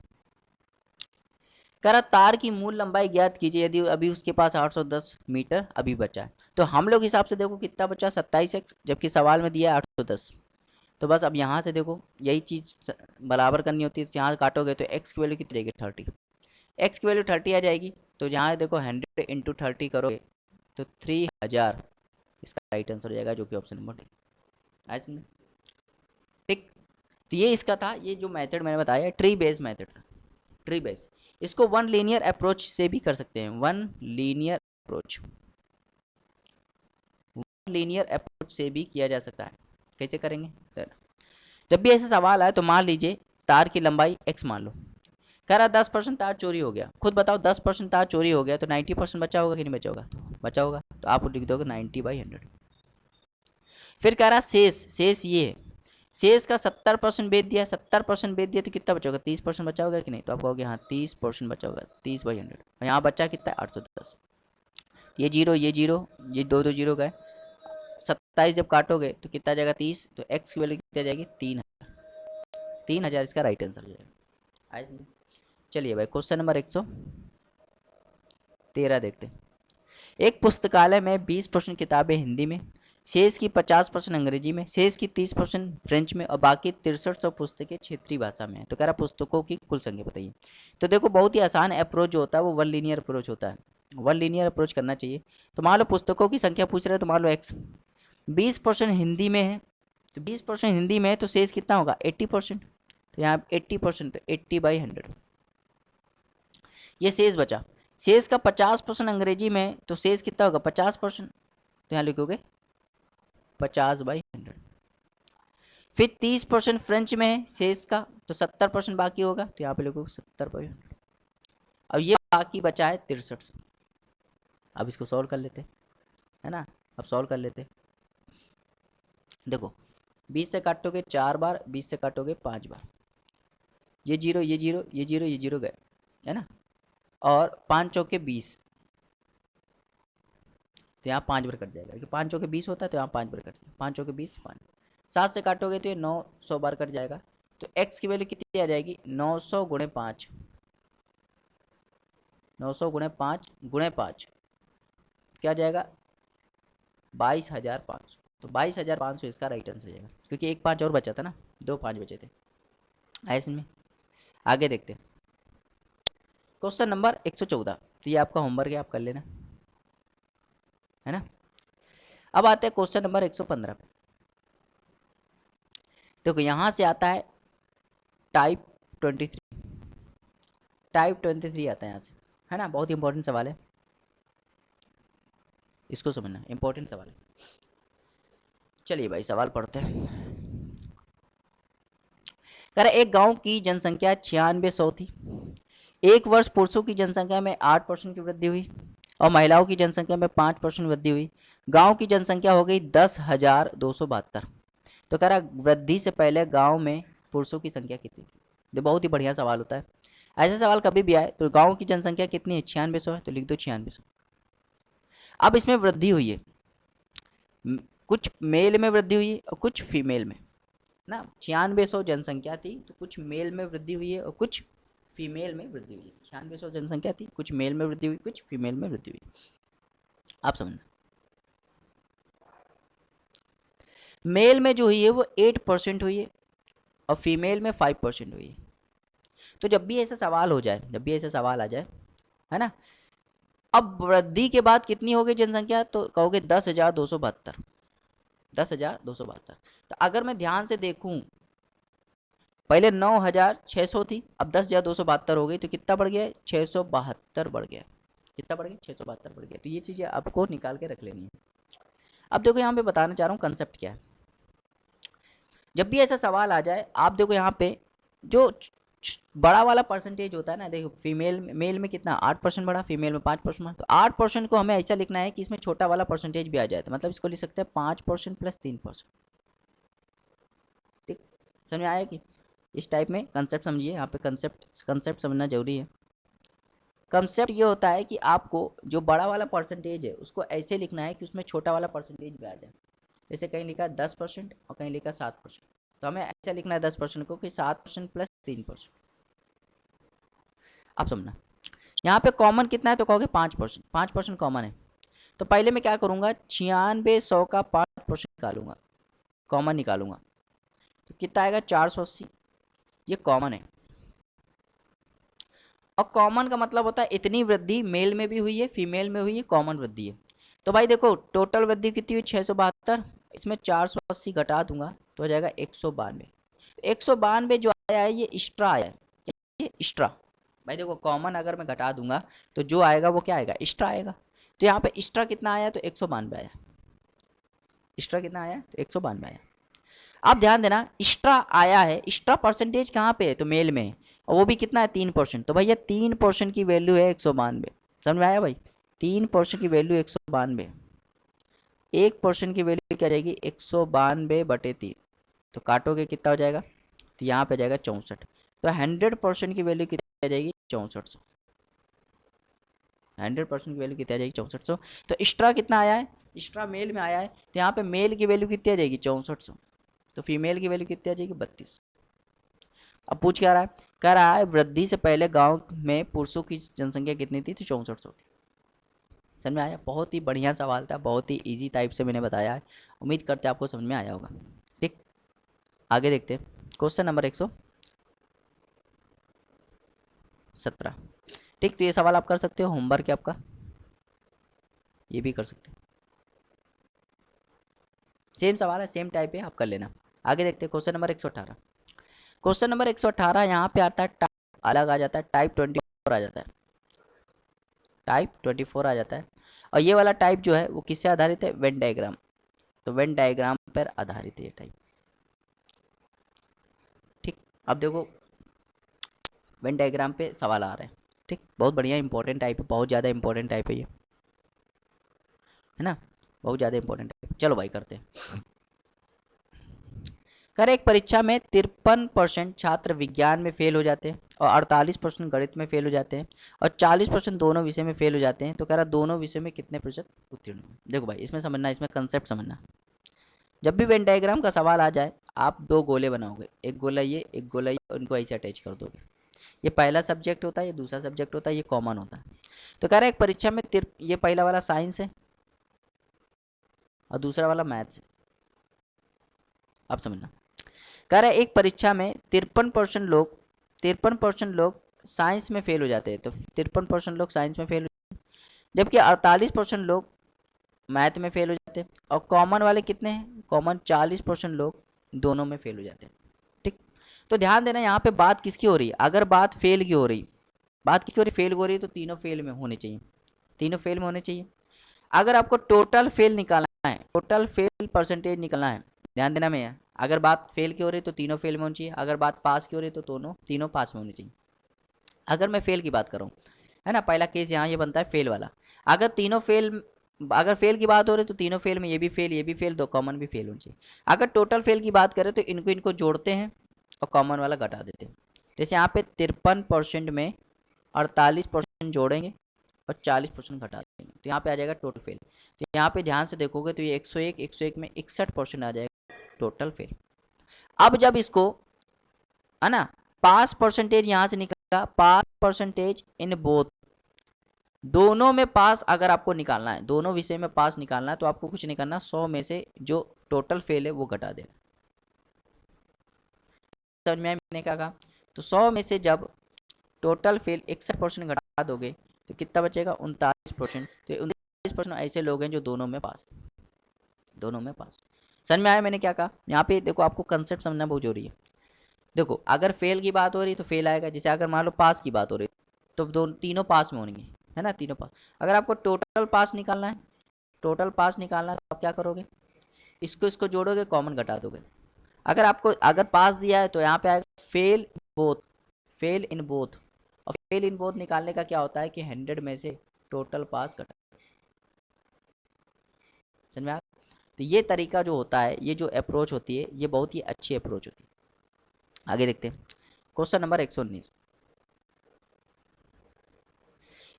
कह रहा तार की मूल लंबाई ज्ञात कीजिए यदि अभी उसके पास 810 मीटर अभी बचा है। तो हम लोग हिसाब से देखो कितना बचा, 27x, जबकि सवाल में दिया है 810। तो बस अब यहाँ से देखो यही चीज़ बराबर करनी होती है, तो यहाँ काटोगे तो x की वैल्यू कितनी रहेगी, 30। x की वैल्यू 30 आ जाएगी, तो यहाँ देखो 100 इंटू 30 करोगे तो 3000 इसका राइट आंसर हो जाएगा, जो कि ऑप्शन नंबर डी। ऐसे ठीक। तो ये इसका था, ये जो मेथड मैंने बताया ट्री बेस मेथड था, ट्री बेस। इसको वन लीनियर अप्रोच से भी कर सकते हैं, one linear approach, one linear approach से भी किया जा सकता है। कैसे करेंगे, जब भी ऐसा सवाल आए तो मान लीजिए तार की लंबाई x मान लो, कह रहा 10% तार चोरी हो गया। खुद बताओ 10% तार चोरी हो गया तो 90% बचा होगा कि नहीं बचा होगा, तो बचा होगा, तो आप लिख दोगे 90/100। फिर कह रहा शेष ये है, शेष का 70% बेच दिया, 70% बेच दिया तो कितना बचा होगा, 30% बचा होगा कि नहीं, तो आप कहोगे हाँ 30% बचा होगा, 30/100। यहाँ बचा कितना, 810। ये जीरो ये जीरो, ये दो दो जीरो गए, 27 जब काटोगे तो कितना आ जाएगा, 30, तो x की वैल्यू कितनी आ जाएगी, 3000 इसका राइट आंसर हो जाएगा। ऐसे। चलिए भाई क्वेश्चन नंबर 113 देखते हैं। एक पुस्तकालय में 20% किताबें हिंदी में, शेष की 50% अंग्रेजी में, शेष की 30% फ्रेंच में और बाकी 6300 पुस्तकें क्षेत्रीय भाषा में है। तो कह रहा पुस्तकों की कुल संख्या बताइए। तो देखो बहुत ही आसान अप्रोच जो होता है वो वन लीनियर अप्रोच होता है, वन लीनियर अप्रोच करना चाहिए। तो मान लो पुस्तकों की संख्या पूछ रहे हैं, तो मान लो x 20% हिंदी में है, तो 20% हिंदी में है तो शेष कितना होगा, 80%। तो यहाँ 80%, तो 80/100 ये शेष बचा। शेष का 50% अंग्रेजी में है तो शेष कितना होगा, 50%, तो यहाँ लिखोगे 50/100। फिर 30% फ्रेंच में है शेष का, तो 70% बाकी होगा, तो यहाँ पे लिखोगे 70/100। अब ये बाकी बचा है 63। अब इसको सॉल्व कर लेते हैं, है ना। अब सॉल्व कर लेते हैं। देखो 20 से काटोगे 4 बार, 20 से काटोगे 5 बार, ये जीरो ये जीरो ये जीरो ये जीरो गए, है ना। और 5 चौके 20, तो यहाँ 5 बार कट जाएगा, क्योंकि 5 चौके 20 होता है, तो यहाँ 5 बार कट जाएगा, 5 चौके 20, 5। 7 से काटोगे तो ये 900 बार कट जाएगा, तो x की वैल्यू कितनी आ जाएगी, 900 गुणे 5, 900 गुणे 5 गुणे 5 क्या जाएगा, 22,500। तो 22,500 इसका राइट आंसर हो जाएगा, क्योंकि एक 5 और बचा था ना, 2 5 बचे थे। ऐसे में आगे देखते हैं क्वेश्चन नंबर 114। तो ये आपका होमवर्क है, आप कर लेना, है ना। अब आते हैं क्वेश्चन नंबर 115 पे। देखो यहाँ से आता है टाइप 23, टाइप 23 आता है यहाँ से, है ना। बहुत इंपॉर्टेंट सवाल है, इसको समझना, इंपॉर्टेंट सवाल है। चलिए भाई सवाल पढ़ते हैं। कह रहा एक गांव की जनसंख्या 9600 थी। एक वर्ष पुरुषों की जनसंख्या में 8% की वृद्धि हुई और महिलाओं की जनसंख्या में 5% वृद्धि हुई। गांव की जनसंख्या हो गई 10,272। तो कह रहा वृद्धि से पहले गांव में पुरुषों की संख्या कितनी थी। तो बहुत ही बढ़िया सवाल होता है, ऐसा सवाल कभी भी आए तो गांव की जनसंख्या कितनी है, 9600 है, तो लिख दो 9600। अब इसमें वृद्धि हुई है, कुछ मेल में वृद्धि हुई है और कुछ फीमेल में ना। 9600 जनसंख्या थी तो कुछ मेल में वृद्धि हुई है और कुछ फीमेल में वृद्धि हुई। 9600 जनसंख्या थी, कुछ मेल में वृद्धि हुई, कुछ फीमेल में वृद्धि हुई। आप समझना, मेल में जो हुई है वो 8% हुई है और फीमेल में 5% हुई है। तो जब भी ऐसा सवाल हो जाए, जब भी ऐसा सवाल आ जाए, है ना, अब वृद्धि के बाद कितनी हो गई जनसंख्या, तो कहोगे 10,272, 10,272। तो अगर मैं ध्यान से देखूं पहले 9,600 थी, अब 10,272 हो गई, तो कितना बढ़ गया? 672 बढ़ गया। कितना बढ़ गया? 672 बढ़ गया। तो ये चीज़ें आपको निकाल के रख लेनी है। अब देखो यहाँ पे बताना चाह रहा हूँ कंसेप्ट क्या है। जब भी ऐसा सवाल आ जाए, आप देखो यहाँ पे जो बड़ा वाला परसेंटेज होता है ना, देखो फीमेल मेल में कितना 8% बढ़ा, फीमेल में 5% बढ़ा, तो 8% को हमें ऐसा लिखना है कि इसमें छोटा वाला परसेंटेज भी आ जाए, तो मतलब इसको लिख सकते हैं 5% प्लस 3%। ठीक, समझ में आया कि इस टाइप में कंसेप्ट समझिए। यहाँ पे कंसेप्ट समझना जरूरी है। कंसेप्ट ये होता है कि आपको जो बड़ा वाला परसेंटेज है उसको ऐसे लिखना है कि उसमें छोटा वाला परसेंटेज भी आ जाए। जैसे कहीं लिखा 10% और कहीं लिखा 7%, तो हमें ऐसा लिखना है 10% को कि 7% प्लस 3%। आप समझना, यहाँ पे कॉमन कितना है तो कहोगे 5%, 5% कॉमन है। तो पहले मैं क्या करूँगा, 9600 का 5% निकालूंगा, कॉमन निकालूंगा, तो कितना आएगा? 480। ये कॉमन है, और कॉमन का मतलब होता है इतनी वृद्धि मेल में भी हुई है, फीमेल में हुई है, कॉमन वृद्धि है। तो भाई देखो टोटल वृद्धि कितनी हुई? 672, इसमें 480 घटा दूंगा तो हो जाएगा 192। 192 जो आया है ये एक्स्ट्रा आया है, ये एक्स्ट्रा। भाई देखो कॉमन अगर मैं घटा दूंगा तो जो आएगा वो क्या आएगा? एक्स्ट्रा आएगा। तो यहाँ पे एक्स्ट्रा कितना आया? तो 192 आया। एक्स्ट्रा कितना आया? तो 192 आया। आप ध्यान देना, एक्स्ट्रा आया है, एक्स्ट्रा परसेंटेज कहाँ पे है? तो मेल में है, और वो भी कितना है? 3%। तो भैया 3% की वैल्यू है 192। समझ में आया भाई? 3% की वैल्यू 192, 1% की वैल्यू क्या रहेगी? 192/3। तो काटोगे कितना हो जाएगा? तो यहाँ पे जाएगा 64। तो 100% की वैल्यू कितनी आ जाएगी? 6400। 100% की वैल्यू कितनी आ जाएगी? 6400। तो एक्स्ट्रा कितना आया है? एक्स्ट्रा मेल में आया है, तो यहाँ पे मेल की वैल्यू कितनी आ जाएगी? 6400। तो फीमेल की वैल्यू कितनी आ जाएगी? 32। अब पूछ क्या रहा है? कह रहा है वृद्धि से पहले गांव में पुरुषों की जनसंख्या कितनी थी? तो 6400 थी। समझ में आया? बहुत ही बढ़िया सवाल था, बहुत ही इजी टाइप से मैंने बताया है। उम्मीद करते हैं आपको समझ में आया होगा। ठीक, आगे देखते हैं क्वेश्चन नंबर 117। ठीक, तो ये सवाल आप कर सकते हो, होमवर्क है आपका, ये भी कर सकते हो। सेम सवाल है, सेम टाइप है, आप कर लेना। आगे देखते हैं क्वेश्चन नंबर 118। क्वेश्चन नंबर 118 यहाँ पे आता है टाइप अलग आ जाता है, टाइप 24 आ जाता है, टाइप 24 आ जाता है। और ये वाला टाइप जो है वो किससे आधारित है? Venn diagram. तो वेन डायग्राम पर आधारित है ये टाइप। ठीक, अब देखो वेन डायग्राम पे सवाल आ रहे हैं। ठीक, बहुत बढ़िया इंपॉर्टेंट टाइप है, बहुत ज़्यादा इंपॉर्टेंट टाइप है ये, है ना? बहुत ज़्यादा इंपॉर्टेंट टाइप। चलो भाई करते हैं। कर एक परीक्षा में 53% छात्र विज्ञान में फेल हो जाते हैं और 48% गणित में फेल हो जाते हैं और 40% दोनों विषय में फेल हो जाते हैं। तो कह रहा दोनों विषय में कितने प्रतिशत उत्तीर्ण हुए? देखो भाई इसमें समझना, इसमें कंसेप्ट समझना। जब भी वेन डायग्राम का सवाल आ जाए, आप दो गोले बनाओगे, एक गोला ये, एक गोला ये, उनको ऐसे अटैच कर दोगे। ये पहला सब्जेक्ट होता है, ये दूसरा सब्जेक्ट होता है, ये कॉमन होता है। तो कह रहा है एक परीक्षा में ये पहला वाला साइंस है और दूसरा वाला मैथ्स है। आप समझना, कह रहा है एक परीक्षा में 53% लोग साइंस में फेल हो जाते हैं। तो 53% लोग साइंस में फेल हो जाते हैं, जबकि 48% लोग मैथ में फेल हो जाते हैं। और कॉमन वाले कितने हैं? कॉमन 40% लोग दोनों में फेल हो जाते हैं। ठीक, तो ध्यान देना यहाँ पे बात किसकी हो रही है? अगर बात फेल की हो रही, बात किसकी हो रही? फेल हो रही है, तो तीनों फेल में होने चाहिए, तीनों फेल में होने चाहिए। अगर आपको टोटल फेल निकालना है, टोटल फेल परसेंटेज निकालना है, ध्यान देना मैं, अगर बात फेल की हो रही तो तीनों फेल में होनी चाहिए, अगर बात पास की हो रही तो दोनों तीनों पास में होनी चाहिए। अगर मैं फेल की बात करूँ, है ना, पहला केस यहाँ ये बनता है फेल वाला। अगर तीनों फेल, अगर फेल की बात हो रही तो तीनों फेल में ये भी फेल, ये भी फेल, दो कॉमन भी फेल होनी चाहिए। अगर टोटल फेल की बात करें तो इनको इनको जोड़ते हैं और कॉमन वाला घटा देते हैं। जैसे यहाँ पे 53% में 48% जोड़ेंगे और 40% घटा देंगे, तो यहाँ पे आ जाएगा टोटल फेल। तो यहाँ पे ध्यान से देखोगे तो ये 101 में 61% आ जाएगा टोटल फेल। अब जब इसको, है ना, पास परसेंटेज यहाँ से निकला, पास परसेंटेज इन बोथ, दोनों में पास अगर आपको निकालना है, दोनों विषय में पास निकालना है, तो आपको कुछ नहीं करना, 100 में से जो टोटल फेल है वो घटा देना। समझ में मैंने क्या कहा? तो 100 में से जब टोटल फेल 61% घटा दोगे तो कितना बचेगा? 39%। तो 39% ऐसे लोग हैं जो दोनों में पास, दोनों में पास। समझ में आया मैंने क्या कहा? यहाँ पे देखो आपको कंसेप्ट समझना बहुत जरूरी है। देखो अगर फेल की बात हो रही तो फेल आएगा, जैसे अगर मान लो पास की बात हो रही तो दो तीनों पास में होंगे, है ना, तीनों पास। अगर आपको टोटल पास निकालना है, टोटल पास निकालना है तो आप क्या करोगे, इसको इसको जोड़ोगे, कॉमन घटा दोगे। अगर आपको अगर पास दिया है तो यहाँ पे आएगा fail both, fail in both. और फेल इन बोथ निकालने का क्या होता है कि 100 में से टोटल पास घटा, समझ में आया? तो ये तरीका जो होता है, ये जो अप्रोच होती है, ये बहुत ही अच्छी अप्रोच होती है। आगे देखते हैं क्वेश्चन नंबर 119।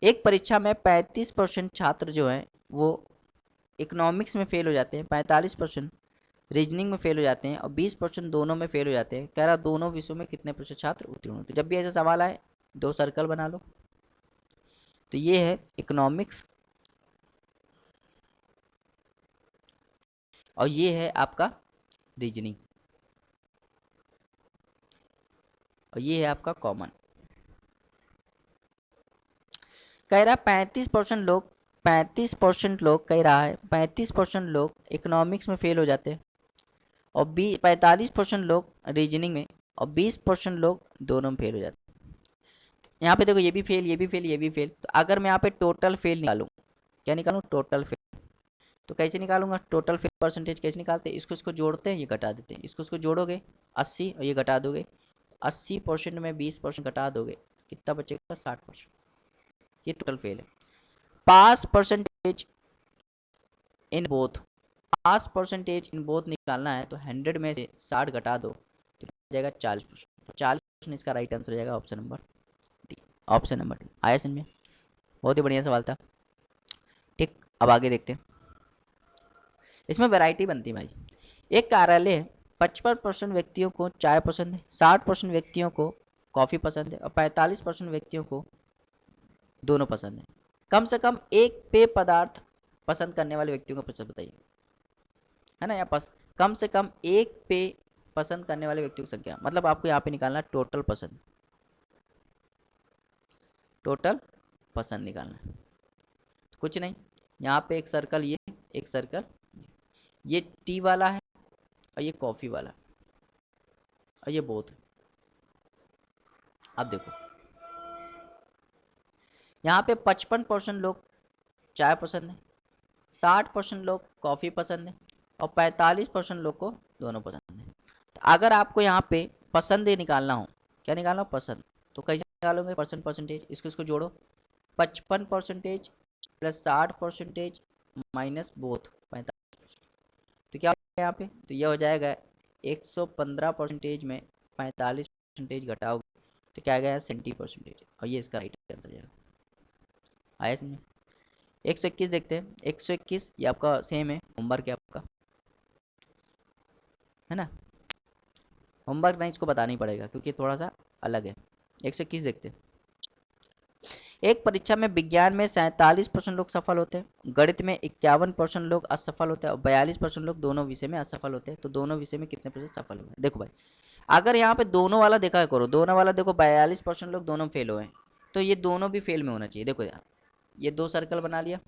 एक परीक्षा में 35% छात्र जो हैं वो इकोनॉमिक्स में फेल हो जाते हैं, 45% रीजनिंग में फेल हो जाते हैं और 20% दोनों में फेल हो जाते हैं। कह रहा दोनों विषयों में कितने प्रतिशत छात्र उत्तीर्ण होते हैं। जब भी ऐसा सवाल आए दो सर्कल बना लो। तो ये है इकोनॉमिक्स और ये है आपका रीजनिंग और ये है आपका कॉमन। कह रहा 35% लोग कह रहा है 35% लोग इकोनॉमिक्स में फेल हो जाते हैं और 45% लोग रीजनिंग में और 20% लोग दोनों में फेल हो जाते हैं। यहाँ पे देखो ये भी फेल, ये भी फेल, ये भी फेल। तो अगर मैं यहाँ पे टोटल फेल निकालूँ, क्या निकालूँ, टोटल फेल, तो कैसे निकालूंगा, टोटल फेल परसेंटेज कैसे निकालते हैं, इसको इसको जोड़ते हैं, ये घटा देते हैं, इसको इसको जोड़ोगे 80 और ये घटा दोगे, 80% में 20% घटा दोगे, कितना बचेगा, 60%। ये टोटल फेल है। Pass percentage in both, pass percentage in both निकालना है तो 100 में से 60 घटा दो तो जाएगा 40%। तो 40% इसका राइट आंसर हो जाएगा option number D, option number D. आया समझ में? बहुत ही बढ़िया सवाल था। ठीक, अब आगे देखते हैं। इसमें वैरायटी बनती है भाई। एक कार्यालय है, 55% व्यक्तियों को चाय पसंद है, 60% व्यक्तियों को कॉफ़ी पसंद है और 45% व्यक्तियों को दोनों पसंद है। कम से कम एक पेय पदार्थ पसंद करने वाले व्यक्तियों का प्रतिशत बताइए, है ना। यहाँ पास कम से कम एक पेय पसंद करने वाले व्यक्तियों की संख्या, मतलब आपको यहाँ पे निकालना टोटल पसंद, टोटल पसंद निकालना है। तो कुछ नहीं, यहाँ पे एक सर्कल ये, एक सर्कल ये टी वाला है और ये कॉफ़ी वाला और ये बोथ। अब देखो यहाँ पे 55% लोग चाय पसंद है, 60% लोग कॉफ़ी पसंद है और 45% लोग को दोनों पसंद है। तो अगर आपको यहाँ पे पसंद ही निकालना हो, क्या निकालना हो, पसंद, तो कैसे निकालोगे, परसेंटेज, इसको इसको जोड़ो, 55% प्लस 60% माइनस बोथ 45%। तो क्या होगा यहाँ पे, तो यह हो जाएगा 115% में 45% घटाओगे तो क्या आ गया, 70%। और ये इसका राइट आंसर जाएगा। आया समझे? 121 देखते हैं। 121 ये आपका सेम है, होमवर्क है आपका, है ना। होमवर्क नहीं, इसको बताना ही पड़ेगा क्योंकि थोड़ा सा अलग है। 121 देखते हैं। एक परीक्षा में विज्ञान में 47% लोग सफल होते हैं, गणित में 51% लोग असफल होते हैं और 42% लोग दोनों विषय में असफल होते हैं। तो दोनों विषय में कितने प्रतिशत सफल हुए? देखो भाई, अगर यहाँ पे दोनों वाला देखा करो, दोनों वाला देखो 42% लोग दोनों फेल हुए हैं, तो ये दोनों भी फेल में होना चाहिए। देखो यार, ये दो सर्कल बना लिया।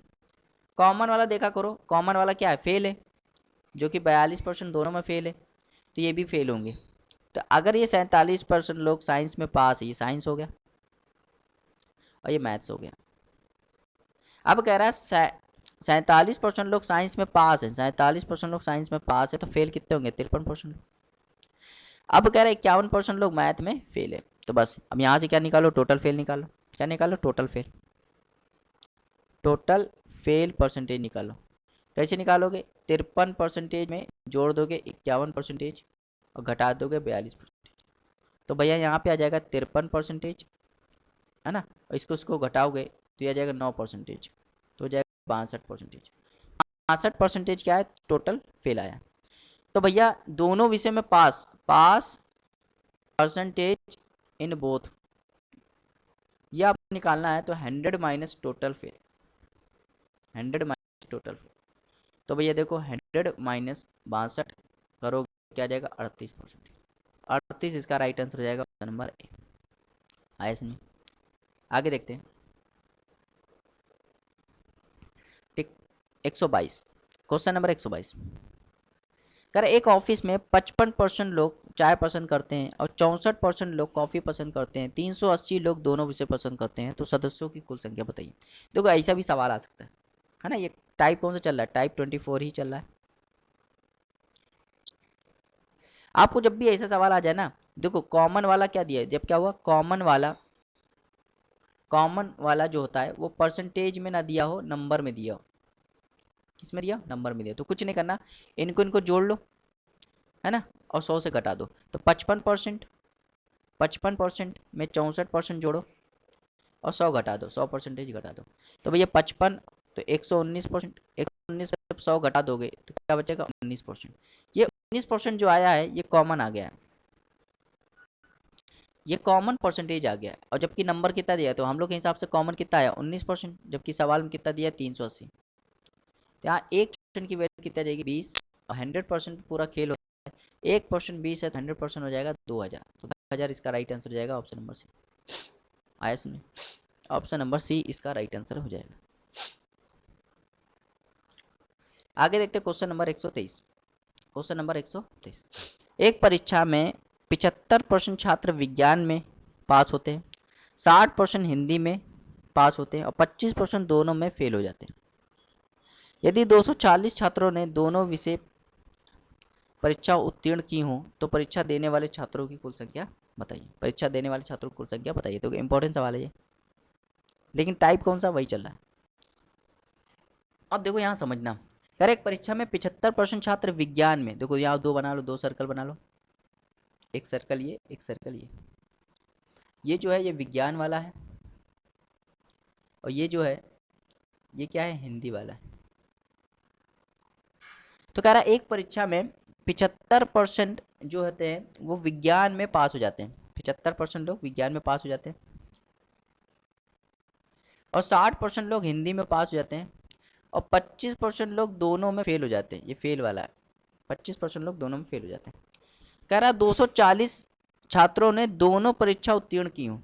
कॉमन वाला देखा करो, कॉमन वाला क्या है, फेल है, जो कि 42% दोनों में फेल है, तो ये भी फेल होंगे। तो अगर ये 47% लोग साइंस में पास है, ये साइंस हो गया और ये मैथ्स हो गया। अब कह रहा है 47% लोग साइंस में पास है, 47% लोग साइंस में पास है, तो फेल कितने होंगे, 53% लोग। अब कह रहा है 51% लोग मैथ में फेल है। तो बस अब यहाँ से क्या निकालो, टोटल फेल निकालो। क्या निकालो, total fail, total fail percentage निकालो। कैसे निकालोगे, 53% में जोड़ दोगे 51% और घटा दोगे 42%। तो भैया यहाँ पे आ जाएगा 53%, है ना, और इसको इसको घटाओगे तो ये आ जाएगा 9%, तो हो जाएगा 62%। 62% क्या है, टोटल फेल आया। तो भैया दोनों विषय में पास, पास परसेंटेज इन बोथ, ये आपको निकालना है। तो 100 minus total fail, 100 minus total fail. तो भैया देखो 100 माइनस 62 करोगे क्या आ जाएगा, 38%। 38 इसका राइट आंसर हो जाएगा, ऑप्शन नंबर ए। आया समझ? आगे देखते हैं। ठीक, 122, क्वेश्चन नंबर 122। कर एक ऑफिस में 55% लोग चाय पसंद करते हैं और 64% लोग कॉफ़ी पसंद करते हैं, 380 लोग दोनों विषय पसंद करते हैं, तो सदस्यों की कुल संख्या बताइए। देखो ऐसा भी सवाल आ सकता है ना। ये टाइप कौन सा चल रहा है, टाइप 24 ही चल रहा है। आपको जब भी ऐसा सवाल आ जाए ना, देखो कॉमन वाला क्या दिया है, जब क्या हुआ कॉमन वाला जो होता है वो परसेंटेज में ना दिया हो, नंबर में दिया हो। किस में दिया, नंबर में दिया। तो कुछ नहीं करना, इनको इनको जोड़ लो, है ना, और 100 से घटा दो। तो 55% में 64% जोड़ो और 100 घटा दो, 100% घटा दो। तो भैया 55 तो 119%, 119 में 100 घटा दोगे तो क्या बचेगा, 19%। ये 19% जो आया है ये कॉमन आ गया है, ये कॉमन परसेंटेज आ गया है। और जबकि नंबर कितना दिया है, तो हम लोग के हिसाब से कॉमन कितना आया, 19%, जबकि सवाल में कितना दिया है, 380। तो यहाँ 1% की वैल्यू कितना जाएगी, 20, और 100% पूरा खेल होता है, 1% 20 है तो 100% हो जाएगा 2000। तो 2000 इसका राइट आंसर हो जाएगा, ऑप्शन नंबर सी। आया समझ, ऑप्शन नंबर सी इसका राइट आंसर हो जाएगा। आगे देखते हैं क्वेश्चन नंबर 123। क्वेश्चन नंबर 123, एक परीक्षा में 75% छात्र विज्ञान में पास होते हैं, 60% हिंदी में पास होते हैं और 25% दोनों में फेल हो जाते हैं। यदि 240 छात्रों ने दोनों विषय परीक्षा उत्तीर्ण की हो तो परीक्षा देने वाले छात्रों की कुल संख्या बताइए। परीक्षा देने वाले छात्रों की कुल संख्या बताइए। तो इंपॉर्टेंट सवाल है ये, लेकिन टाइप कौन सा, वही चल रहा है। अब देखो यहाँ समझना, यार एक परीक्षा में 75% छात्र विज्ञान में, देखो यहाँ दो बना लो, दो सर्कल बना लो, एक सर्कल ये, एक सर्कल ये जो है ये विज्ञान वाला है, और ये जो है ये क्या है, हिंदी वाला है। तो कह रहा है एक परीक्षा में 75% जो होते हैं वो विज्ञान में पास हो जाते हैं, 75% लोग विज्ञान में पास हो जाते हैं, और 60% लोग हिंदी में पास हो जाते हैं, और 25% लोग दोनों में फेल हो जाते हैं। ये फेल वाला है, 25% लोग दोनों में फेल हो जाते हैं। कह रहा है 240 छात्रों ने दोनों परीक्षा उत्तीर्ण की हूँ,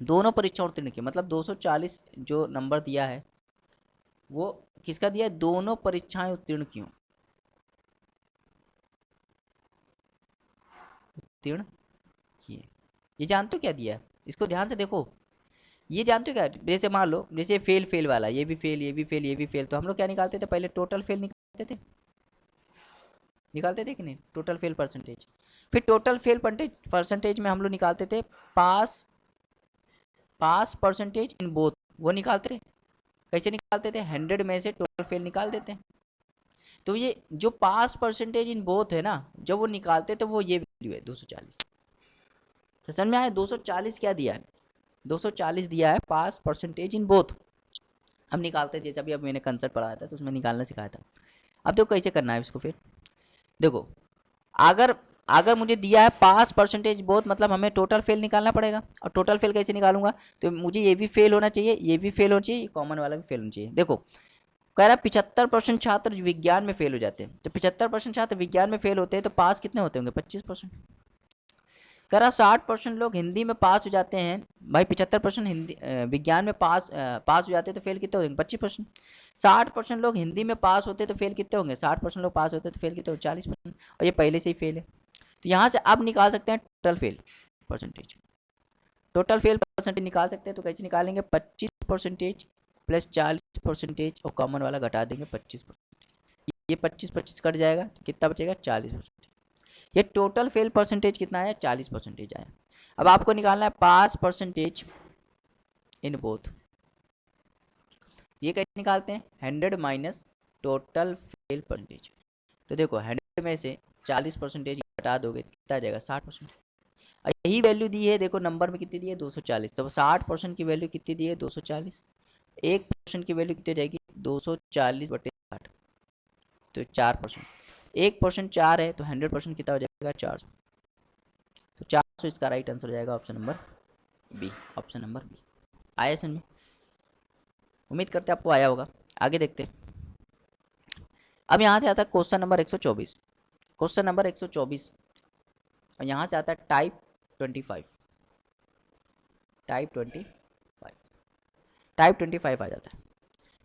दोनों परीक्षा उत्तीर्ण की, मतलब 240 जो नंबर दिया है वो किसका दिया है, दोनों परीक्षाएं उत्तीर्ण की हूँ, उत्तीर्ण किए। ये जानते हो क्या दिया है, इसको ध्यान से देखो। ये जानते हो क्या, जैसे मान लो जैसे फेल फेल वाला, ये भी फेल, ये भी फेल, ये भी फेल, तो हम लोग क्या निकालते थे पहले, टोटल फेल निकालते थे, निकालते थे कि नहीं, टोटल फेल परसेंटेज। फिर टोटल फेल परसेंटेज में हम लोग निकालते थे पास पास परसेंटेज इन बोथ, वो निकालते थे। कैसे निकालते थे, 100 में से टोटल फेल निकाल देते हैं। तो ये जो पास परसेंटेज इन बोथ है ना, जब वो निकालते तो वो ये वैल्यू है 240। तो समझ में आया, 240 क्या दिया है, 240 दिया है पास परसेंटेज इन बोथ। हम निकालते हैं, जैसा भी अब मैंने कंसेप्ट पढ़ाया था तो उसमें निकालना सिखाया था। अब देखो कैसे करना है इसको, फिर देखो अगर अगर मुझे दिया है पास परसेंटेज बोथ, मतलब हमें टोटल फेल निकालना पड़ेगा। और टोटल फेल कैसे निकालूंगा, तो मुझे ये भी फेल होना चाहिए, ये भी फेल होना चाहिए, कॉमन वाला भी फेल होना चाहिए। देखो कह रहा है 75% छात्र विज्ञान में फेल हो जाते हैं, तो 75% छात्र विज्ञान में फेल होते हैं तो पास कितने होते होंगे, 25%। कह रहा 60% लोग हिंदी में पास हो जाते हैं, भाई 75% हिंदी विज्ञान में पास हो जाते हैं तो फेल कितने होंगे, 25%। 60% लोग हिंदी में पास होते तो फेल कितने होंगे, 60% लोग पास होते तो फेल कितने होंगे, 40%। और ये पहले से ही फेल है, तो यहाँ से अब निकाल सकते हैं total fail percentage. Total fail percentage निकाल सकते हैं, तो कैसे निकालेंगे, 25% प्लस 40% और कॉमन वाला घटा देंगे 25%। ये 25-25 कट जाएगा तो कितना बचेगा, 40%। ये टोटल फेल परसेंटेज कितना आया, 40% आया। अब आपको निकालना है पास परसेंटेज इन बोथ। ये कैसे निकालते हैं, 100 माइनस टोटल फेल परसेंटेज। तो देखो 100 में से 40% घटा दोगे कितना आ जाएगा, 60%। यही वैल्यू दी है, देखो नंबर में कितनी दी है, 240। तो 60% की वैल्यू कितनी दी है, 240। 1% की वैल्यू कितनी हो जाएगी, 240/60, तो 4%। 1% 4 है तो 100% कितना हो जाएगा, 400। तो 400 इसका राइट आंसर हो जाएगा, option number B, option number B. आया समझ में, उम्मीद करते आपको आया होगा। आगे देखते हैं। अब यहाँ से आता है क्वेश्चन नंबर 124। क्वेश्चन नंबर 124 और यहाँ से आता है टाइप 25। टाइप 25, टाइप 25 आ जाता है।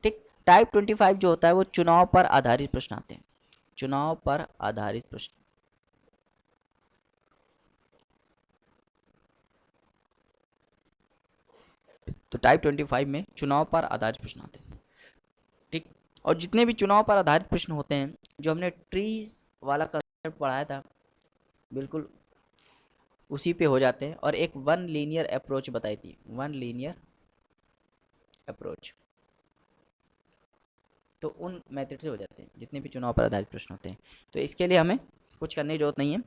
ठीक, टाइप 25 जो होता है वो चुनाव पर आधारित प्रश्न आते हैं। चुनाव पर आधारित प्रश्न। तो टाइप 25 में चुनाव पर आधारित प्रश्न आते हैं, ठीक। और जितने भी चुनाव पर आधारित प्रश्न होते हैं, जो हमने ट्रीज वाला कंसेप्ट पढ़ाया था, बिल्कुल उसी पे हो जाते हैं। और एक वन लीनियर अप्रोच बताई थी, वन लीनियर अप्रोच, तो उन मेथड से हो जाते हैं जितने भी चुनाव पर आधारित प्रश्न होते हैं। तो इसके लिए हमें कुछ करने की जरूरत नहीं है,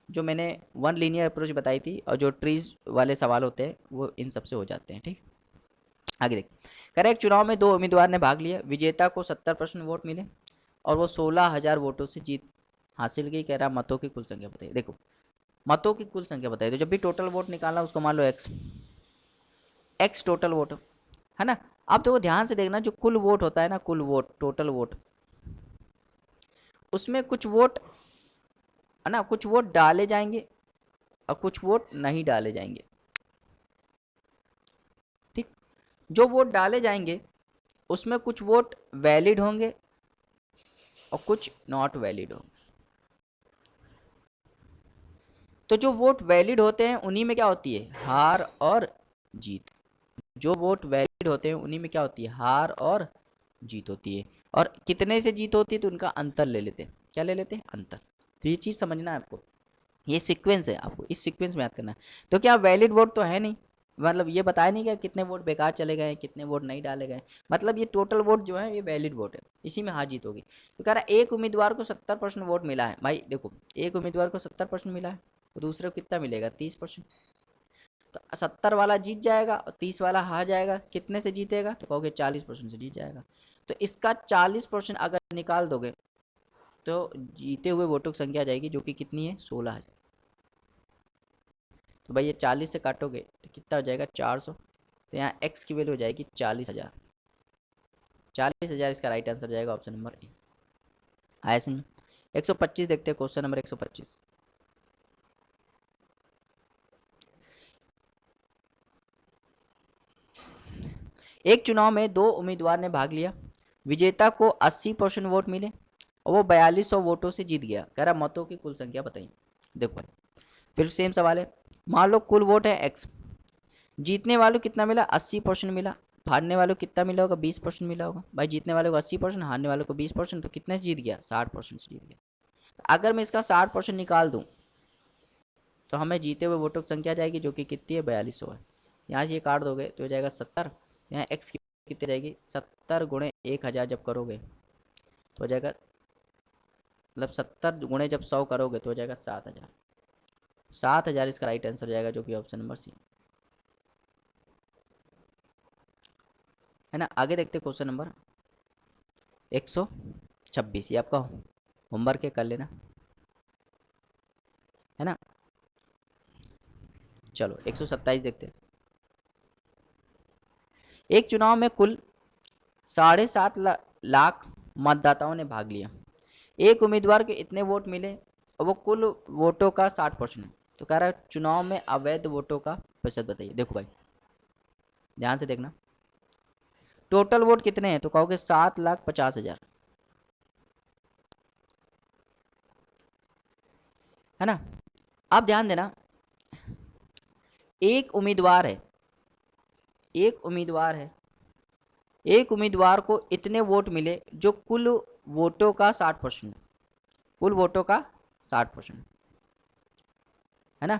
जो मैंने वन लीनियर अप्रोच बताई थी और जो ट्रीज वाले सवाल होते हैं वो इन सब से हो जाते हैं, ठीक। आगे देख, करेक्ट, चुनाव में 2 उम्मीदवार ने भाग लिया, विजेता को 70% वोट मिले और वो 16,000 वोटों से जीत हासिल की। कह रहा मतों की कुल संख्या बताइए। देखो, मतों की कुल संख्या बताइए, तो जब भी टोटल वोट निकालना उसको मान लो एक्स, एक्स टोटल वोट, है ना। अब तो वो ध्यान से देखना, जो कुल वोट होता है ना, कुल वोट, टोटल वोट, उसमें कुछ वोट, है ना, कुछ वोट डाले जाएंगे और कुछ वोट नहीं डाले जाएंगे, ठीक। जो वोट डाले जाएंगे उसमें कुछ वोट वैलिड होंगे और कुछ नॉट वैलिड होंगे। तो जो वोट वैलिड होते हैं उन्हीं में क्या होती है, हार और जीत। जो वोट वैलिड होते हैं उन्हीं में क्या होती है, हार और जीत होती है। और कितने से जीत होती है, तो उनका अंतर ले लेते हैं। क्या ले लेते हैं, अंतर। तो ये चीज़ समझना है आपको, ये सीक्वेंस है, आपको इस सीक्वेंस में याद करना है। तो क्या वैलिड वोट तो है नहीं, मतलब ये बताया नहीं क्या कितने वोट बेकार चले गए, कितने वोट नहीं डाले गए, मतलब ये टोटल वोट जो है ये वैलिड वोट है, इसी में हार जीत होगी। तो कह रहा है एक उम्मीदवार को 70% वोट मिला है। भाई देखो, एक उम्मीदवार को 70% मिला है, तो दूसरे को कितना मिलेगा, 30%। तो 70 वाला जीत जाएगा और 30 वाला हार जाएगा। कितने से जीतेगा, तो कहोगे 40% से जीत जाएगा। तो इसका 40% अगर निकाल दोगे तो जीते हुए वोटों की संख्या आ जाएगी, जो कि कितनी है, 16,000। तो भाई ये 40 से काटोगे तो कितना हो जाएगा, 400। तो यहाँ x की वैल्यू हो जाएगी 40,000। 40,000 इसका राइट आंसर हो जाएगा, ऑप्शन नंबर ए। आया समझ। 125 देखते हैं, क्वेश्चन नंबर 125। एक चुनाव में 2 उम्मीदवार ने भाग लिया, विजेता को 80% वोट मिले और वो 4200 वोटों से जीत गया। कह रहा मतों की कुल संख्या बताइए। देखो भाई, फिर सेम सवाल है। मान लो कुल वोट है x, जीतने वालों कितना मिला, 80% मिला, हारने वालों को कितना मिला होगा, 20% मिला होगा। भाई जीतने वालों को 80%, हारने वालों को 20%, तो कितने से जीत गया, 60% से जीत गया। अगर मैं इसका 60% निकाल दूं तो हमें जीते हुए वोटों की संख्या आ जाएगी, जो कि कितनी है, 4200 है। यहाँ से ये काट दोगे तो हो जाएगा 70। यहाँ एक्स कितनी जाएगी, 70 गुणे 1000 जब करोगे तो हो जाएगा, मतलब 70 गुणे जब 100 करोगे तो हो जाएगा 7000। 7000 इसका राइट आंसर हो जाएगा, जो कि ऑप्शन नंबर सी है ना। आगे देखते क्वेश्चन नंबर 126, ये आपका होमवर्क के कर लेना, है ना। चलो 127 देखते हैं। एक चुनाव में कुल 7.5 लाख मतदाताओं ने भाग लिया, एक उम्मीदवार के इतने वोट मिले और वो कुल वोटों का 60%। तो कह रहा है चुनाव में अवैध वोटों का प्रतिशत बताइए। देखो भाई ध्यान से देखना, टोटल वोट कितने हैं, तो कहोगे 7,50,000, है ना। आप ध्यान देना, एक उम्मीदवार है, एक उम्मीदवार है, एक उम्मीदवार को इतने वोट मिले जो कुल वोटों का 60%, कुल वोटों का 60%, है ना।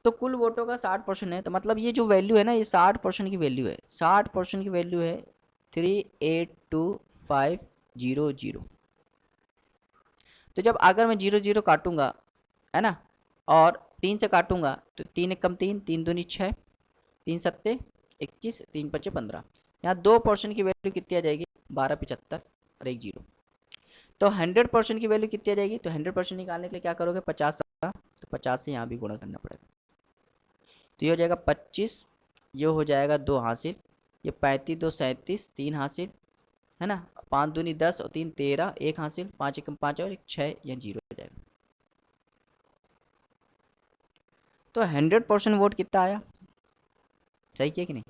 तो कुल वोटों का 60% है, तो मतलब ये जो वैल्यू है ना, ये 60% की वैल्यू है, 60% की वैल्यू है 382,500। तो जब अगर मैं 0 0 काटूंगा, है ना, और 3 से काटूंगा तो 3 एक कम 3, 3 दूनी 6, 3 सत्ते 21, 3 पचे 15। यहाँ 2% की वैल्यू कितनी आ जाएगी, 1275 और 1 0। तो 100% की वैल्यू कितनी आ जाएगी, तो 100% निकालने के लिए क्या करोगे, 50 का, तो 50 से यहाँ भी गुणा करना पड़ेगा। तो ये हो जाएगा 25, ये हो जाएगा 2 हासिल, ये 35 2 37, 3 हासिल, है ना, 5 दूनी 10 और 3 13, 1 हासिल, 5 एकम 5 और 6, या 0 हो जाएगा। तो 100% वोट कितना आया, सही किया कि नहीं।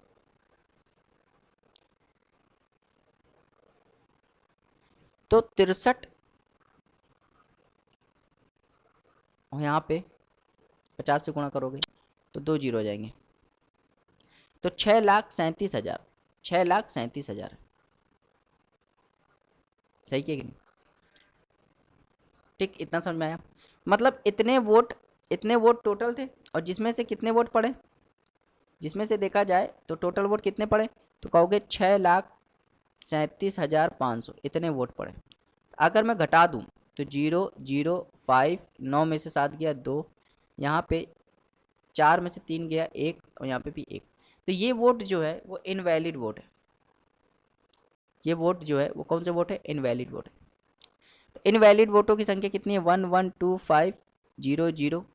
तो 63 और यहाँ पे 50 से गुणा करोगे तो 2 जीरो हो जाएंगे, तो 6,37,000, 6,37,000 सही किया कि नहीं? ठीक, इतना समझ में आया? मतलब इतने वोट टोटल थे, और जिसमें से कितने वोट पड़े, जिसमें से देखा जाए तो टोटल वोट कितने पड़े, तो कहोगे 6,37,500 इतने वोट पड़े। अगर मैं घटा दूं तो 0 0 5, 9 में से 7 गया 2, यहाँ पे 4 में से 3 गया 1, और यहाँ पे भी 1, तो ये वोट जो है वो इनवैलिड वोट है। ये वोट जो है वो कौन सा वोट है? इनवैलिड वोट है। तो इनवैलिड वोटों की संख्या कितनी है? 1 1 2 5 0 0,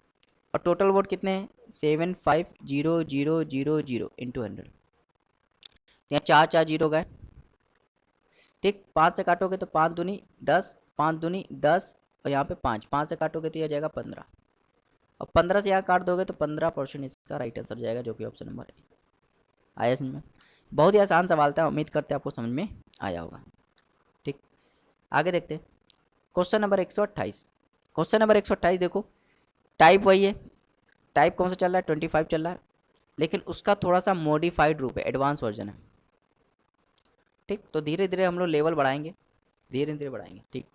और टोटल वोट कितने हैं? 7 5 0 0 0 0 इंटू 100। यहाँ 4 4 जीरो गए, ठीक, 5 से काटोगे तो 5 दूनी 10, 5 दूनी 10, और यहाँ पे 5 5 से काटोगे तो यह जाएगा 15, और 15 से यहाँ काट दोगे तो 15% इसका राइट आंसर जाएगा, जो कि ऑप्शन नंबर है। आया समझ में? बहुत ही आसान सवाल था, उम्मीद करते हैं आपको समझ में आया होगा। ठीक, आगे देखते हैं क्वेश्चन नंबर 128। क्वेश्चन नंबर 128 देखो, टाइप वही है, टाइप कौन सा चल रहा है? 25 चल रहा है, लेकिन उसका थोड़ा सा मॉडिफाइड रूप है, एडवांस वर्जन है। ठीक, तो धीरे धीरे हम लोग लेवल बढ़ाएंगे, धीरे धीरे बढ़ाएंगे। ठीक,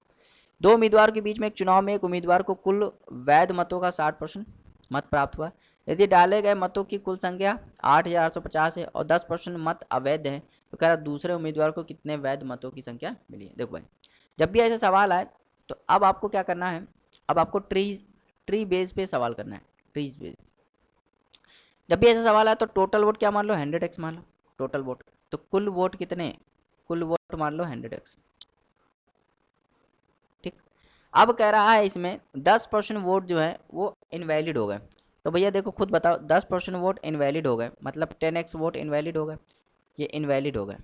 दो उम्मीदवार के बीच में एक चुनाव में एक उम्मीदवार को कुल वैध मतों का 60% मत प्राप्त हुआ। यदि डाले गए मतों की कुल संख्या 8,850 है और 10% मत अवैध हैं, तो कह रहा दूसरे उम्मीदवार को कितने वैध मतों की संख्या मिली है। देखो भाई, जब भी ऐसा सवाल आए तो अब आपको क्या करना है, अब आपको ट्री बेस पे सवाल करना है, ट्रीज बेस। जब भी ऐसा सवाल आए तो टोटल वोट क्या मान लो? 100x मान लो टोटल वोट, तो कुल वोट कितने? कुल वोट मान लो 100x। ठीक, अब कह रहा है इसमें 10% वोट जो है वो इनवैलिड हो गए, तो भैया देखो खुद बताओ, 10% वोट इनवैलिड हो गए, मतलब 10x वोट इनवैलिड हो गए, ये इनवैलिड हो गए।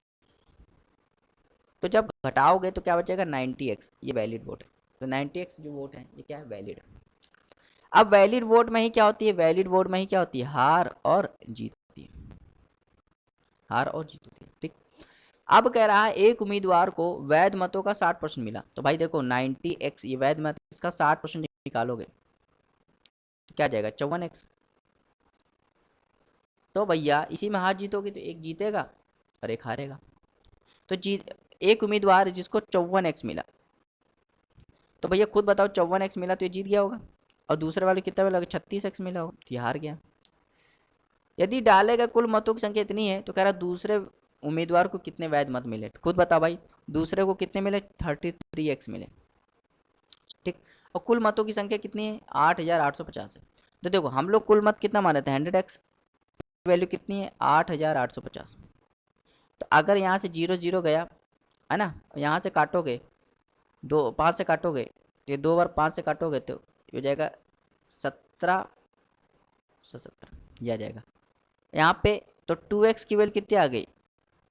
तो जब घटाओगे तो क्या बचेगा? 90x, ये वैलिड वोट है। तो 90x जो वोट है ये क्या है? वैलिड। अब वैलिड वोट में ही क्या होती है? वैलिड वोट में ही क्या होती है? हार और जीत होती है, हार और जीत होती है। ठीक, अब कह रहा है एक उम्मीदवार को वैध मतों का 60% मिला, तो भाई देखो 90x ये वैध मत, इसका 60% निकालोगे तो क्या जाएगा? 54x। तो भैया इसी में हार जीतोगे तो एक जीतेगा और एक हारेगा। तो जीत एक उम्मीदवार जिसको 54x मिला, तो भैया खुद बताओ 54x मिला तो ये जीत गया होगा, और दूसरे वाले कितना मिला? 36x मिला होगा, तो ये हार गया। यदि डाले गए कुल मतों की संख्या इतनी है, तो कह रहा दूसरे उम्मीदवार को कितने वैध मत मिले? खुद बता भाई, दूसरे को कितने मिले? 33x मिले। ठीक, और कुल मतों की संख्या कितनी है? 8,850 है। तो देखो हम लोग कुल मत कितना माने थे? 100x, वैल्यू कितनी है? 8,850। तो अगर यहाँ से 0 0 गया है ना, यहाँ से काटोगे 5 से काटोगे, ये 2 बार 5 से काटोगे तो ये हो जाएगा 17 यह आ जाएगा यहाँ पे। तो 2x की वैल्यू कितनी आ गई?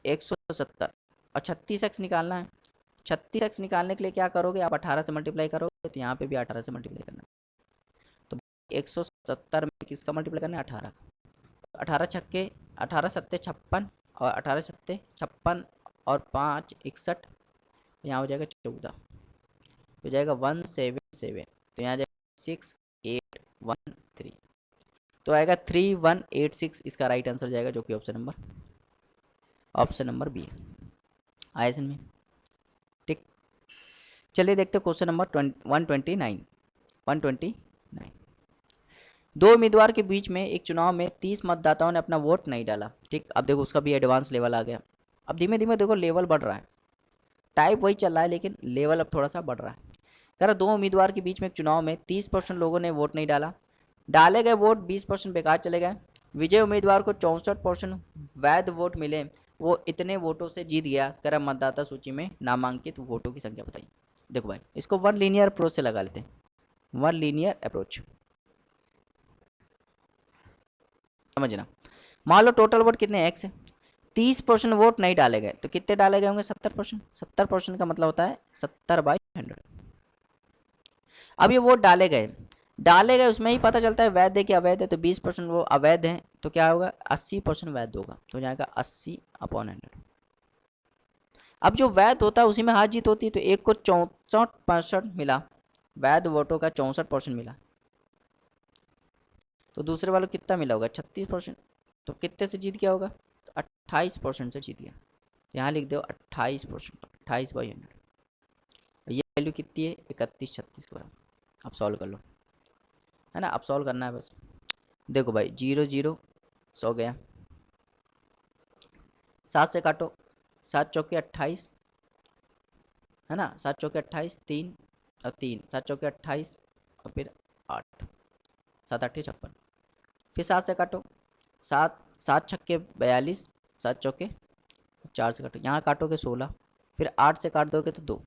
170, और 36x निकालना है। 36x निकालने के लिए क्या करोगे आप? 18 से मल्टीप्लाई करोगे, तो यहाँ पे भी 18 से मल्टीप्लाई करना है। तो 170 में किसका मल्टीप्लाई करना है? 18। 18 छक्के 18 सत्ते 56, और 18 सत्ते 56, और 5 61, यहाँ हो जाएगा 14, हो जाएगा 177, तो यहाँ जाएगा 6813, तो आएगा 3186 इसका राइट आंसर जाएगा, जो कि ऑप्शन नंबर बी है। आया समझ में? ठीक, चलिए देखते हैं क्वेश्चन नंबर 129। दो उम्मीदवार के बीच में एक चुनाव में 30 मतदाताओं ने अपना वोट नहीं डाला। ठीक, अब देखो उसका भी एडवांस लेवल आ गया। अब धीमे धीमे देखो लेवल बढ़ रहा है, टाइप वही चल रहा है लेकिन लेवल अब थोड़ा सा बढ़ रहा है। कह रहा दो उम्मीदवार के बीच में एक चुनाव में 30% लोगों ने वोट नहीं डाला, डाले गए वोट 20% बेकार चले गए। विजय उम्मीदवार को 64% वैध वोट मिले, वो इतने वोटों से जीत गया। कह रहा मतदाता सूची में नामांकित वोटों की संख्या बताइए। देखो भाई इसको वन लीनियर अप्रोच से लगा लेते हैं, वन लीनियर अप्रोच समझना। मान लो टोटल वोट कितने? x है, 30% वोट नहीं डाले गए, तो कितने डाले गए होंगे? 70%। 70% का मतलब होता है 70/100। अब ये वोट डाले गए उसमें ही पता चलता है वैध है कि अवैध है, तो 20% वो अवैध है, तो क्या होगा? 80% वैध होगा, तो जाएगा 80/100। अब जो वैध होता है उसी में हार जीत होती है, तो एक को 64% मिला, वैध वोटों का 64% मिला, तो दूसरे वालों को कितना मिला होगा 36%। तो कितने से जीत गया होगा, तो 28% से जीत गया। तो यहाँ लिख दो 28%, 28/100। ये वैल्यू कितनी है 3136 के बराबर। अब सॉल्व कर लो, है ना, अब सॉल्व करना है बस। देखो भाई 0 0 100 गया, 7 से काटो, 7 चौके 28, है ना, 7 चौके 28, 3 और 3, 7 चौके 28 और फिर 8, 7 8 56। फिर 7 से काटो, 7 7 छक्के 42, 7 चौके 4 से काटो, यहाँ काटोगे 16, फिर 8 से काट दोगे तो 2,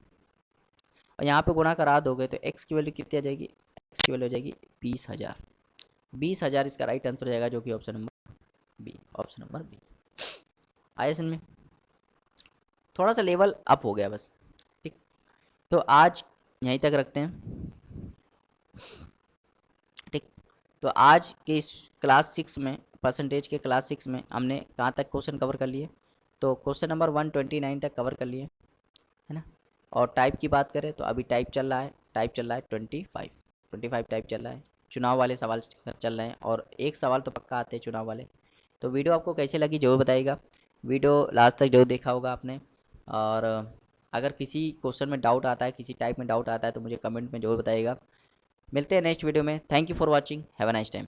और यहाँ पे गुणा करा दोगे तो x की वैल्यू कितनी आ जाएगी, x की वैल्यू हो जाएगी 20,000। 20,000 इसका राइट आंसर हो जाएगा, जो कि option number B, option number B. आया समझ में, थोड़ा सा लेवल अप हो गया बस। ठीक, तो आज यहीं तक रखते हैं। ठीक, तो आज के इस क्लास 6 में, परसेंटेज के क्लास 6 में हमने कहाँ तक क्वेश्चन कवर कर लिए, तो क्वेश्चन नंबर 129 तक कवर कर लिए, है ना। और टाइप की बात करें तो अभी टाइप चल रहा है, 25 टाइप चल रहा है। चुनाव वाले सवाल चल रहे हैं, और एक सवाल तो पक्का आते हैं चुनाव वाले। तो वीडियो आपको कैसे लगी जरूर बताइएगा, वीडियो लास्ट तक जरूर देखा होगा आपने। और अगर किसी क्वेश्चन में डाउट आता है, किसी टाइप में डाउट आता है, तो मुझे कमेंट में जरूर बताइएगा। मिलते हैं नेक्स्ट वीडियो में। Thank you for watching, have a nice time.